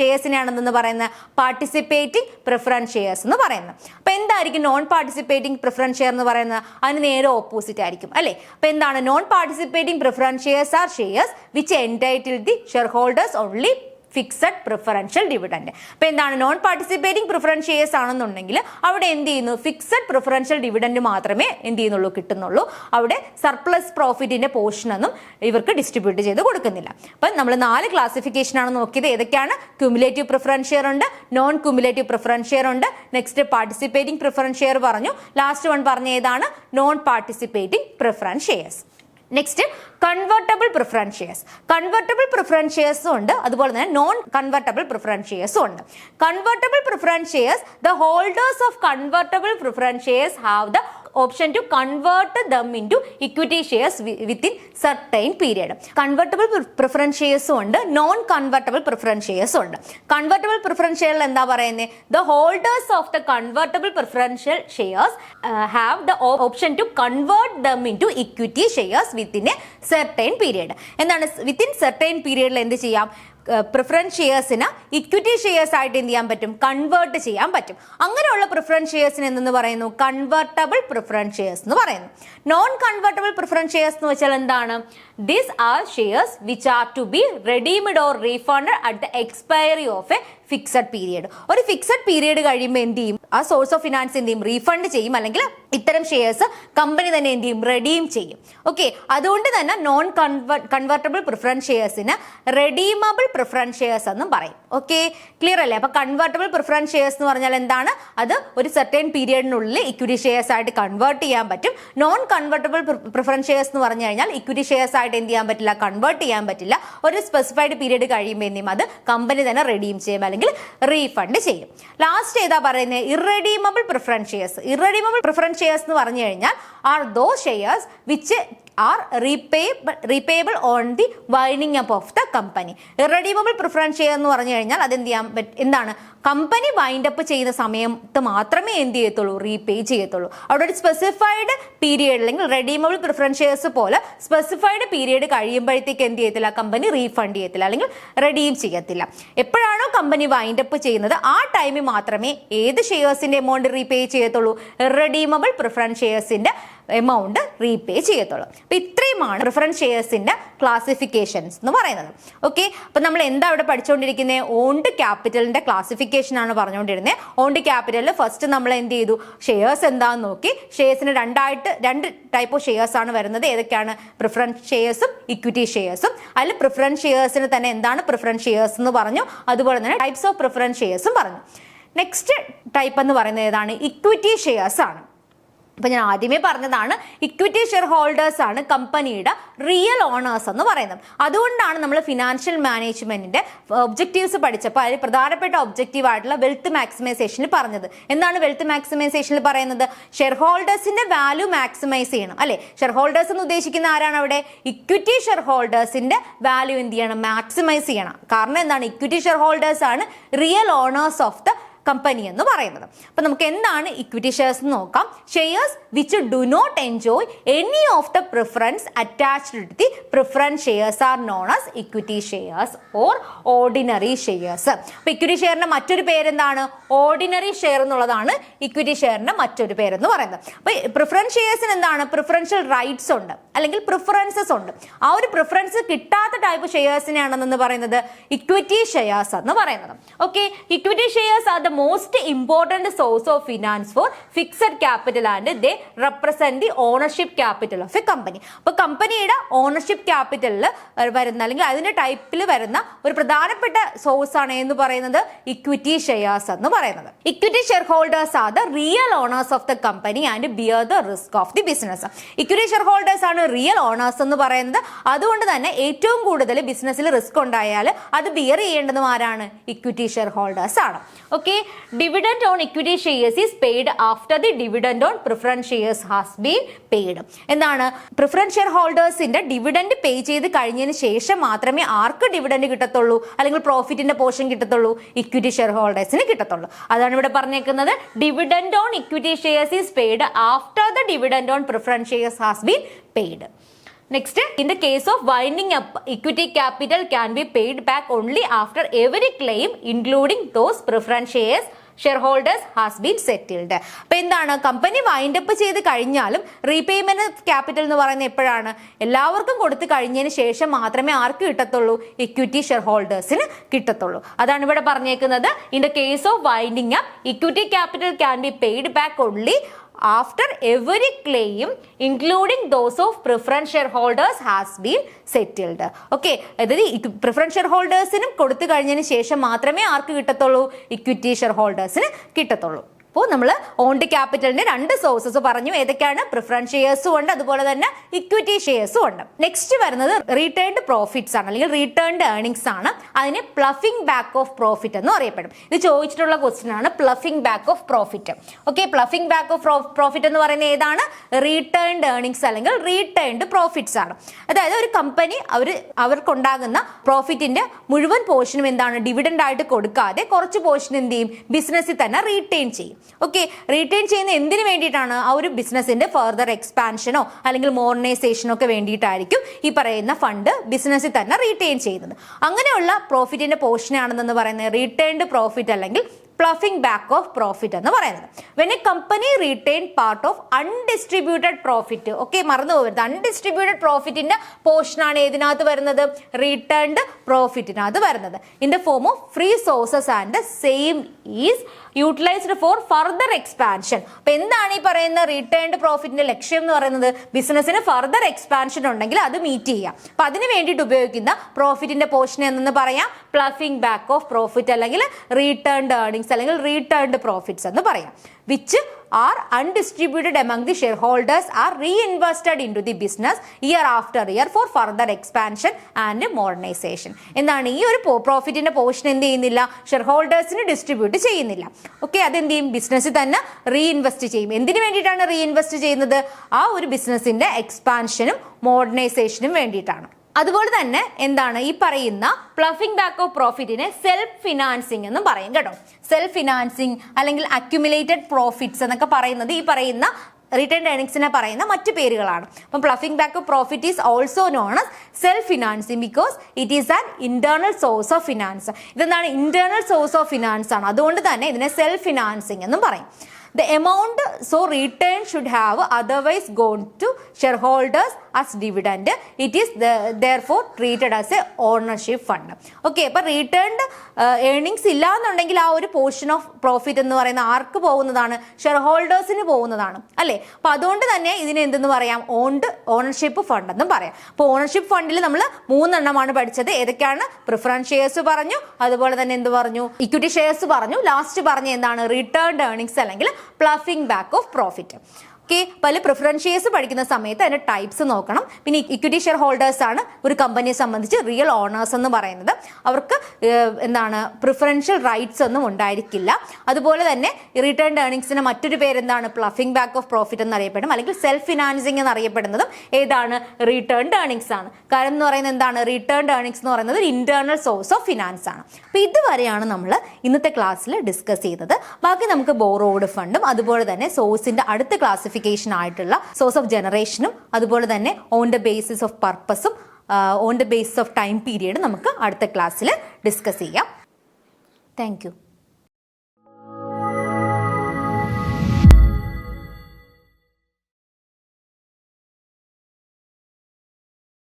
ഷെയർസിനാണെന്ന് പറയുന്ന പാർട്ടിസിപ്പേറ്റിംഗ് പ്രിഫറൻസ് ഷെയർസ് എന്ന് പറയുന്നത്. അപ്പൊ എന്തായിരിക്കും നോൺ പാർട്ടിസിപ്പേറ്റിംഗ് പ്രിഫറൻസ് ഷെയർ എന്ന് പറയുന്നത്? അതിന് നേരെ ഓപ്പോസിറ്റ് ആയിരിക്കും അല്ലെ. അപ്പൊ എന്താണ് non participating preference shares R shares which entitle the share holders only fixed preferential dividend. അപ്പൊ എന്താണ് നോൺ പാർട്ടിസിപ്പേറ്റിംഗ് പ്രിഫറൻസ് ഷെയർസ് ആണെന്നുണ്ടെങ്കിൽ അവിടെ എന്ത് ചെയ്യുന്നു ഫിക്സഡ് പ്രിഫറൻഷ്യൽ ഡിവിഡൻഡ് മാത്രമേ എന്ത് ചെയ്യുന്നുള്ളൂ കിട്ടുന്നുള്ളൂ. അവിടെ സർപ്ലസ് പ്രോഫിറ്റിന്റെ പോർഷൻ ഒന്നും ഇവർക്ക് ഡിസ്ട്രിബ്യൂട്ട് ചെയ്ത് കൊടുക്കുന്നില്ല. അപ്പൊ നമ്മൾ 4 ക്ലാസിഫിക്കേഷൻ ആണ് നോക്കിയത്. ഏതൊക്കെയാണ്? ക്യുമുലേറ്റീവ് പ്രിഫറൻസ് ഷെയർ ഉണ്ട്, നോൺ ക്യുമുലേറ്റീവ് പ്രിഫറൻസ് ഷെയർ ഉണ്ട്, നെക്സ്റ്റ് പാർട്ടിസിപ്പേറ്റിംഗ് പ്രിഫറൻസ് ഷെയർ പറഞ്ഞു, ലാസ്റ്റ് വൺ പറഞ്ഞ ഏതാണ്? Non participating preference shares. Next convertible preference shares. Convertible preference ഷെയർസും ഉണ്ട്, അതുപോലെ തന്നെ നോൺ കൺവെർട്ടബിൾ പ്രിഫറൻസ് ഷെയർസും ഉണ്ട്. Convertible preference shares, the holders of convertible preference shares have the option to convert them into equity shares within certain period. Convertible preference ഷെയർസും ഉണ്ട്, non convertible preference ഷെയർസും ഉണ്ട്. കൺവെർട്ടബിൾ പ്രിഫറൻസ് ഷെയറിൽ എന്താ പറയുന്നത്? The holders of the convertible preferential shares have the option to convert them into equity shares within a certain period. എന്താണ് within certain പീരിയഡിൽ എന്ത് ചെയ്യാം? പ്രിഫറൻസ് ഷെയർസിന് ഇക്വിറ്റി ഷെയർസ് ആയിട്ട് എന്ത് ചെയ്യാൻ പറ്റും? കൺവേർട്ട് ചെയ്യാൻ പറ്റും. അങ്ങനെയുള്ള പ്രിഫറൻസ് ഷെയർസിന് എന്തെന്ന് പറയുന്നു? കൺവെർട്ടബിൾ പ്രിഫറൻസ് ഷെയർസ് എന്ന് പറയുന്നു. നോൺ കൺവെർട്ടബിൾ പ്രിഫറൻസ് ഷെയർസ് എന്ന് വെച്ചാൽ എന്താണ്? These are shares which are to be redeemed or refunded at the expiry of a fixed period. ഒരു ഫിക്സഡ് പീരിയഡ് കഴിയുമ്പോൾ എന്ത് ചെയ്യും? ആ സോഴ്സ് ഓഫ് ഫിനാൻസ് എന്ത് ചെയ്യും? റീഫണ്ട് ചെയ്യും, അല്ലെങ്കിൽ ഇത്തരം ഷെയർസ് കമ്പനി തന്നെ എന്ത് ചെയ്യും? റെഡീം ചെയ്യും. ഓക്കെ, അതുകൊണ്ട് തന്നെ നോൺ കൺവെർട്ടബിൾ പ്രിഫറൻസ് ഷെയർസിന് റെഡീമബിൾ പ്രിഫറൻസ് ഷെയർസ് എന്നും പറയും. ഓക്കെ, ക്ലിയർ അല്ലേ? അപ്പൊ കൺവെർട്ടബിൾ പ്രിഫറൻസ് ഷെയർസ് എന്ന് പറഞ്ഞാൽ എന്താണ്? അത് ഒരു സർട്ടൈൻ പീരിയഡിനുള്ളിൽ ഇക്വിറ്റി ഷെയർസ് ആയിട്ട് കൺവേർട്ട് ചെയ്യാൻ പറ്റും. നോൺ കൺവെർട്ടബിൾ പ്രിഫറൻസ് ഷെയർസ് എന്ന് പറഞ്ഞു കഴിഞ്ഞാൽ ഇക്വിറ്റി ഷെയർസ് ആയിട്ട് എന്ത് ചെയ്യാൻ പറ്റില്ല? കൺവേർട്ട് ചെയ്യാൻ പറ്റില്ല. ഒരു സ്പെസിഫൈഡ് പീരിയഡ് കഴിയുമ്പോൾ എന്ത് ചെയ്യും? അത് കമ്പനി തന്നെ റെഡീം ചെയ്യും അല്ലെങ്കിൽ റീഫണ്ട് ചെയ്യും. ലാസ്റ്റ് ഏതാ പറയുന്നത്? Irredeemable preference shares. Irredeemable preference shares എന്ന് പറഞ്ഞു കഴിഞ്ഞാൽ R those shares which are repayable on the winding up of the company. Irredeemable preference share എന്ന് പറഞ്ഞു കഴിഞ്ഞാൽ അതെന്ത് ചെയ്യാൻ എന്താണ്? കമ്പനി വൈൻഡ് അപ്പ് ചെയ്യുന്ന സമയത്ത് മാത്രമേ എന്ത് ചെയ്യത്തുള്ളൂ? റീപേ ചെയ്യത്തുള്ളൂ. അവിടെ ഒരു സ്പെസിഫൈഡ് പീരിയഡ് അല്ലെങ്കിൽ റെഡീമബിൾ പ്രിഫറൻസ് ഷെയർസ് പോലെ സ്പെസിഫൈഡ് പീരിയഡ് കഴിയുമ്പോഴത്തേക്ക് എന്ത് ചെയ്യത്തില്ല? കമ്പനി റീഫണ്ട് ചെയ്യത്തില്ല അല്ലെങ്കിൽ റെഡീം ചെയ്യത്തില്ല. എപ്പോഴാണോ കമ്പനി വൈൻഡ് അപ്പ് ചെയ്യുന്നത് ആ ടൈമിൽ മാത്രമേ ഏത് ഷെയർസിന്റെ എമൗണ്ട് റീപേ ചെയ്യത്തുള്ളൂ? ഇറഡീമബിൾ പ്രിഫറൻസ് ഷെയർസിന്റെ എമൗണ്ട് റീപേ ചെയ്യത്തുള്ളൂ. അപ്പൊ ഇത്രയുമാണ് പ്രിഫറൻസ് ഷെയർസിന്റെ ക്ലാസിഫിക്കേഷൻസ് എന്ന് പറയുന്നത്. ഓക്കെ, അപ്പൊ നമ്മൾ എന്താ ഇവിടെ പഠിച്ചുകൊണ്ടിരിക്കുന്നത്? ഓൺഡ് ക്യാപിറ്റലിന്റെ ക്ലാസിഫിക്കേഷൻ ആണ് പറഞ്ഞുകൊണ്ടിരുന്നത്. ഓൺഡ് ക്യാപിറ്റലിൽ ഫസ്റ്റ് നമ്മൾ എന്ത് ചെയ്തു? ഷെയർസ് എന്താന്ന് നോക്കി. ഷെയർസിന് രണ്ട് ടൈപ്പ് ഓഫ് ഷെയർസ് ആണ് വരുന്നത്. ഏതൊക്കെയാണ്? പ്രിഫറൻസ് ഷെയർസും ഇക്വിറ്റി ഷെയർസും. അതിൽ പ്രിഫറൻസ് ഷെയർസിന് തന്നെ എന്താണ് പ്രിഫറൻസ് ഷെയർസ് എന്ന് പറഞ്ഞു. അതുപോലെ തന്നെ ടൈപ്സ് ഓഫ് പ്രിഫറൻസ് ഷെയർസും പറഞ്ഞു. നെക്സ്റ്റ് ടൈപ്പ് എന്ന് പറയുന്നത് ഏതാണ്? ഇക്വിറ്റി ഷെയർസ് ആണ്. അപ്പൊ ഞാൻ ആദ്യമേ പറഞ്ഞതാണ് ഇക്വിറ്റി ഷെയർ ഹോൾഡേഴ്സ് ആണ് കമ്പനിയുടെ റിയൽ ഓണേഴ്സ് എന്ന് പറയുന്നത്. അതുകൊണ്ടാണ് നമ്മൾ ഫിനാൻഷ്യൽ മാനേജ്മെന്റിന്റെ ഒബ്ജക്റ്റീവ്സ് പഠിച്ചപ്പോൾ അതിൽ പ്രധാനപ്പെട്ട ഒബ്ജക്റ്റീവ് ആയിട്ടുള്ള വെൽത്ത് മാക്സിമൈസേഷനിൽ പറഞ്ഞത്. എന്താണ് വെൽത്ത് മാക്സിമൈസേഷനിൽ പറയുന്നത്? ഷെയർ ഹോൾഡേഴ്സിന്റെ വാല്യൂ മാക്സിമൈസ് ചെയ്യണം അല്ലെ. ഷെയർ ഹോൾഡേഴ്സ് എന്ന് ഉദ്ദേശിക്കുന്ന ആരാണ് അവിടെ? ഇക്വിറ്റി ഷെയർ ഹോൾഡേഴ്സിന്റെ വാല്യൂ എന്ത് ചെയ്യണം? മാക്സിമൈസ് ചെയ്യണം. കാരണം എന്താണ്? ഇക്വിറ്റി ഷെയർ ഹോൾഡേഴ്സ് ആണ് real owners of the company എന്ന് പറയുന്നത്. അപ്പൊ നമുക്ക് എന്താണ് ഇക്വിറ്റി ഷെയർസ് എന്ന് നോക്കാം. Shares which do not enjoy any of the preference attached to the preference shares are known as equity shares or ordinary shares. അപ്പൊ equity ഷെയറിന്റെ മറ്റൊരു പേരെന്താണ്? ഓർഡിനറി ഷെയർ എന്നുള്ളതാണ് ഇക്വിറ്റി ഷെയറിന്റെ മറ്റൊരു പേരെന്ന് പറയുന്നത്. അപ്പൊ പ്രിഫറൻസ് ഷെയർസിന് എന്താണ്? പ്രിഫറൻഷ്യൽ റൈറ്റ്സ് ഉണ്ട് അല്ലെങ്കിൽ പ്രിഫറൻസസ് ഉണ്ട്. ആ ഒരു പ്രിഫറൻസ് കിട്ടാത്ത ടൈപ്പ് ഷെയർസിനാണെന്ന് പറയുന്നത് ഇക്വിറ്റി ഷെയർസ് എന്ന് പറയുന്നത്. Okay, equity shares are the most important source of finance for fixed capital and they represent the ownership capital of a company. അപ്പോൾ കമ്പനിയുടെ ഓണർഷിപ്പ് ക്യാപിറ്റലിൽ വരുന്ന അല്ലെങ്കിൽ അതിന്റെ ടൈപ്പിൽ വരുന്ന ഒരു പ്രധാനപ്പെട്ട സോഴ്സ് ആണ് എന്ന് പറയുന്നത് ഇക്വിറ്റി ഷെയർസ് എന്ന് പറയുന്നത്. Equity share holders are the real owners of the company and bear the risk of the business. Equity share holders ആണ് റിയൽ ഓണേഴ്സ് എന്ന് പറയുന്നത്. അതുകൊണ്ട് തന്നെ ഏറ്റവും കൂടുതൽ ബിസിനസ്സിൽ റിസ്ക് ഉണ്ടായാൽ അത് ബിയർ ചെയ്യേണ്ടതും ആരാണ്? ഇക്വിറ്റി ഷെയർ ഹോൾഡേഴ്സ് ആണ്. Okay, dividend on equity shares is paid after the dividend on preference shares has been paid. എന്താണ്? പ്രിഫറൻസ് ഷെയർ ഹോൾഡേഴ്സിന്റെ ഡിവിഡൻഡ് പേ ചെയ്ത് കഴിഞ്ഞതിന് ശേഷം മാത്രമേ ആർക്ക് ഡിവിഡൻഡ് കിട്ടത്തുള്ളൂ, അല്ലെങ്കിൽ പ്രോഫിറ്റിന്റെ പോർഷൻ കിട്ടത്തുള്ളൂ? ഇക്വിറ്റി ഷെയർ ഹോൾഡേഴ്സിന് കിട്ടത്തുള്ളൂ. അതാണ് ഇവിടെ പറഞ്ഞേക്കുന്നത്. Dividend on equity shares is paid after the dividend on preference shares has been paid. Next, in the case of winding up, equity capital can be paid back only after every claim, including those preference shares shareholders has been settled. അപ്പോൾ എന്താണ്? Company wind up ചെയ്ത് കഴിഞ്ഞാലും repayment capital എന്ന് പറയുന്നത് എപ്പോഴാണ്? എല്ലാവർക്കും കൊടുത്തു കഴിഞ്ഞതിന് ശേഷം മാത്രമേ ആർക്ക് കിട്ടത്തുള്ളൂ? ഇക്വിറ്റി ഷെയർ ഹോൾഡേഴ്സിന് കിട്ടത്തുള്ളൂ. അതാണ് ഇവിടെ പറഞ്ഞേക്കുന്നത്. In the case of winding up, equity capital can be paid back only after every claim, including those of preference shareholders has been settled. Okay, അതായത് പ്രിഫറൻസ് ഷെയർ ഹോൾഡേഴ്സിനും കൊടുത്തു കഴിഞ്ഞതിന് ശേഷം മാത്രമേ ആർക്ക് കിട്ടത്തുള്ളൂ? ഇക്വിറ്റി ഷെയർ ഹോൾഡേഴ്സിന് കിട്ടത്തുള്ളൂ. അപ്പോൾ നമ്മൾ ഓൺഡ് ക്യാപിറ്റലിന്റെ രണ്ട് സോഴ്സസ് പറഞ്ഞു. ഏതൊക്കെയാണ്? പ്രിഫറൻസ് ഷെയർസും ഉണ്ട്, അതുപോലെ തന്നെ ഇക്വിറ്റി ഷെയർസും ഉണ്ട്. നെക്സ്റ്റ് വരുന്നത് റീറ്റേൺഡ് പ്രോഫിറ്റ്സ് ആണ്, അല്ലെങ്കിൽ റീറ്റേൺഡ് ഏർണിംഗ്സ് ആണ്. അതിനെ പ്ലഫിംഗ് ബാക്ക് ഓഫ് പ്രോഫിറ്റ് എന്ന് അറിയപ്പെടും. ഇത് ചോദിച്ചിട്ടുള്ള ക്വസ്റ്റ്യൻ ആണ്, ploughing back of profit. Okay, ploughing back of profit എന്ന് പറയുന്നത് ഏതാണ്? റീറ്റേൺഡ് ഏർണിംഗ്സ് അല്ലെങ്കിൽ റീറ്റേൺഡ് പ്രോഫിറ്റ്സ് ആണ്. അതായത് ഒരു കമ്പനി അവർക്കുണ്ടാകുന്ന പ്രോഫിറ്റിന്റെ മുഴുവൻ പോർഷനും എന്താണ്? ഡിവിഡൻഡ് ആയിട്ട് കൊടുക്കാതെ കുറച്ച് പോർഷൻ എന്ത് ചെയ്യും? ബിസിനസ്സിൽ തന്നെ റീറ്റെയിൻ ചെയ്യും. ഓക്കെ, റീറ്റെയിൻ ചെയ്യുന്ന എന്തിനു വേണ്ടിയിട്ടാണ്? ആ ഒരു ബിസിനസിന്റെ ഫർദർ എക്സ്പാൻഷനോ അല്ലെങ്കിൽ മോഡേണൈസേഷനോ ഒക്കെ വേണ്ടിയിട്ടായിരിക്കും ഈ പറയുന്ന ഫണ്ട് ബിസിനസ്സിൽ തന്നെ റീറ്റെയിൻ ചെയ്യുന്നത്. അങ്ങനെയുള്ള പ്രോഫിറ്റിന്റെ പോർഷനാണെന്ന് പറയുന്നത് റീറ്റേൺഡ് പ്രോഫിറ്റ് അല്ലെങ്കിൽ പ്ലഫിംഗ് ബാക്ക് ഓഫ് പ്രോഫിറ്റ് എന്ന് പറയുന്നത്. When A company retain part of undistributed profit, okay, മറന്നു പോകരുത്. അൺഡിസ്ട്രിബ്യൂട്ടഡ് പ്രോഫിറ്റിന്റെ പോർഷനാണ് ഏതിനകത്ത് വരുന്നത്? റീറ്റേൺഡ് പ്രോഫിറ്റിനകത്ത് വരുന്നത്. In the form of free sources and same is utilised four further expansion. അപ്പൊ എന്താണ് ഈ പറയുന്ന റീറ്റേൺഡ് പ്രോഫിറ്റിന്റെ ലക്ഷ്യം എന്ന് പറയുന്നത്? ബിസിനസ്സിന് ഫർദർ എക്സ്പാൻഷൻ ഉണ്ടെങ്കിൽ അത് മീറ്റ് ചെയ്യാം. അപ്പൊ അതിന് വേണ്ടിയിട്ട് ഉപയോഗിക്കുന്ന പ്രോഫിറ്റിന്റെ പോർഷൻ എന്ന് പറയാം പ്ലഫിംഗ് ബാക്ക് ഓഫ് പ്രോഫിറ്റ് അല്ലെങ്കിൽ റീറ്റേൺഡ് ഏർണിംഗ്സ് അല്ലെങ്കിൽ റീറ്റേൺഡ് പ്രോഫിറ്റ്സ് എന്ന് പറയാം. which are undistributed among the shareholders are reinvested into the business year after year for further expansion and modernization. എന്താണ് ഈ ഒരു പ്രോഫിറ്റിന്റെ പോർഷൻ എന്ത് ചെയ്യുന്നില്ല? ഷെയർ ഹോൾഡേഴ്സിന് ഡിസ്ട്രിബ്യൂട്ട് ചെയ്യുന്നില്ല. ഓക്കെ, അതെന്ത് ചെയ്യും? ബിസിനസ്സിൽ തന്നെ റീഇൻവെസ്റ്റ് ചെയ്യും. എന്തിനു വേണ്ടിയിട്ടാണ് റീഇൻവെസ്റ്റ് ചെയ്യുന്നത്? ആ ഒരു ബിസിനസിന്റെ എക്സ്പാൻഷനും മോഡേണൈസേഷനും വേണ്ടിയിട്ടാണ്. അതുപോലെ തന്നെ എന്താണ് ഈ പറയുന്ന പ്ലഫിംഗ് ബാക്ക് ഓഫ് പ്രോഫിറ്റിനെ സെൽഫ് ഫിനാൻസിങ് എന്നും പറയും കേട്ടോ. സെൽഫ് ഫിനാൻസിങ് അല്ലെങ്കിൽ അക്യുമുലേറ്റഡ് പ്രോഫിറ്റ്സ് എന്നൊക്കെ പറയുന്നത് ഈ പറയുന്ന റിട്ടേൺ ഏർണിംഗ്സിനെ പറയുന്ന മറ്റു പേരുകളാണ്. അപ്പം ploughing back of profit is also known as self financing because it is an internal source of finance. ഇതെന്താണ്? ഇന്റേണൽ സോഴ്സ് ഓഫ് ഫിനാൻസ് ആണ്. അതുകൊണ്ട് തന്നെ ഇതിനെ സെൽഫ് ഫിനാൻസിങ് എന്നും പറയും. The amount so retained should have otherwise gone to shareholders as dividend. It is therefore treated as a ownership fund. Okay, അപ്പോൾ retained earnings ഇല്ല എന്നുണ്ടെങ്കിൽ ആ ഒരു പോർഷൻ ഓഫ് പ്രോഫിറ്റ് എന്ന് പറയുന്ന ആർക്ക് പോകുന്നതാണ്? ഷെയർ ഹോൾഡേഴ്സിന് പോകുന്നതാണ് അല്ലേ? അപ്പോൾ അതുകൊണ്ട് തന്നെ ഇതിനെ എന്തെന്ന് പറയാം? ഓണർഷിപ്പ് ഫണ്ട് എന്നും പറയാം. അപ്പോൾ ഓണർഷിപ്പ് ഫണ്ടിൽ നമ്മൾ 3 എണ്ണമാണ് പഠിച്ചത്. ഏതൊക്കെയാണ്? പ്രിഫറൻസ് ഷെയർസ് പറഞ്ഞു, അതുപോലെ തന്നെ എന്ത് പറഞ്ഞു? ഇക്വിറ്റി ഷെയർസ് പറഞ്ഞു, ലാസ്റ്റ് പറഞ്ഞ എന്താണ്? റിട്ടേൺഡ് ഏർണിംഗ്സ് അല്ലെങ്കിൽ ploughing back of profit. Okay, പല പ്രിഫറൻസ് ഷെയർസ് പഠിക്കുന്ന സമയത്ത് അതിന്റെ ടൈപ്സ് നോക്കണം. പിന്നെ ഇക്വിറ്റി ഷെയർ ഹോൾഡേഴ്സ് ആണ് ഒരു കമ്പനിയെ സംബന്ധിച്ച് റിയൽ ഓണേഴ്സ് എന്ന് പറയുന്നത്. അവർക്ക് എന്താണ്? പ്രിഫറൻഷ്യൽ റൈറ്റ്സ് ഒന്നും ഉണ്ടായിരിക്കില്ല. അതുപോലെ തന്നെ റിട്ടേൺഡ് ഏർണിംഗ്സിന് മറ്റൊരു പേര് എന്താണ്? പ്ലഫിംഗ് ബാക്ക് ഓഫ് പ്രോഫിറ്റ് എന്നറിയപ്പെടും, അല്ലെങ്കിൽ സെൽഫ് ഫിനാൻസിങ് എന്നറിയപ്പെടുന്നതും ഏതാണ്? റിട്ടേൺഡ് ഏർണിംഗ്സ് ആണ്. കാരണം എന്ന് പറയുന്നത് എന്താണ്? റിട്ടേൺഡ് ഏർണിംഗ്സ് എന്ന് പറയുന്നത് ഒരു ഇന്റേണൽ സോഴ്സ് ഓഫ് ഫിനാൻസ് ആണ്. അപ്പൊ ഇതുവരെയാണ് നമ്മൾ ഇന്നത്തെ ക്ലാസ്സിൽ ഡിസ്കസ് ചെയ്തത്. ബാക്കി നമുക്ക് ബോറോഡ് ഫണ്ടും അതുപോലെ തന്നെ സോഴ്സിന്റെ അടുത്ത ക്ലാസ്സിഫിക്കേഷൻ ആയിട്ടുള്ള സോഴ്സ് ഓഫ് ജനറേഷനും അതുപോലെ തന്നെ ഓൺ ദ ബേസിസ് ഓഫ് പർപ്പസും on the basis of time period നമുക്ക് അടുത്ത ക്ലാസ്സിൽ ഡിസ്കസ് ചെയ്യാം. Thank U.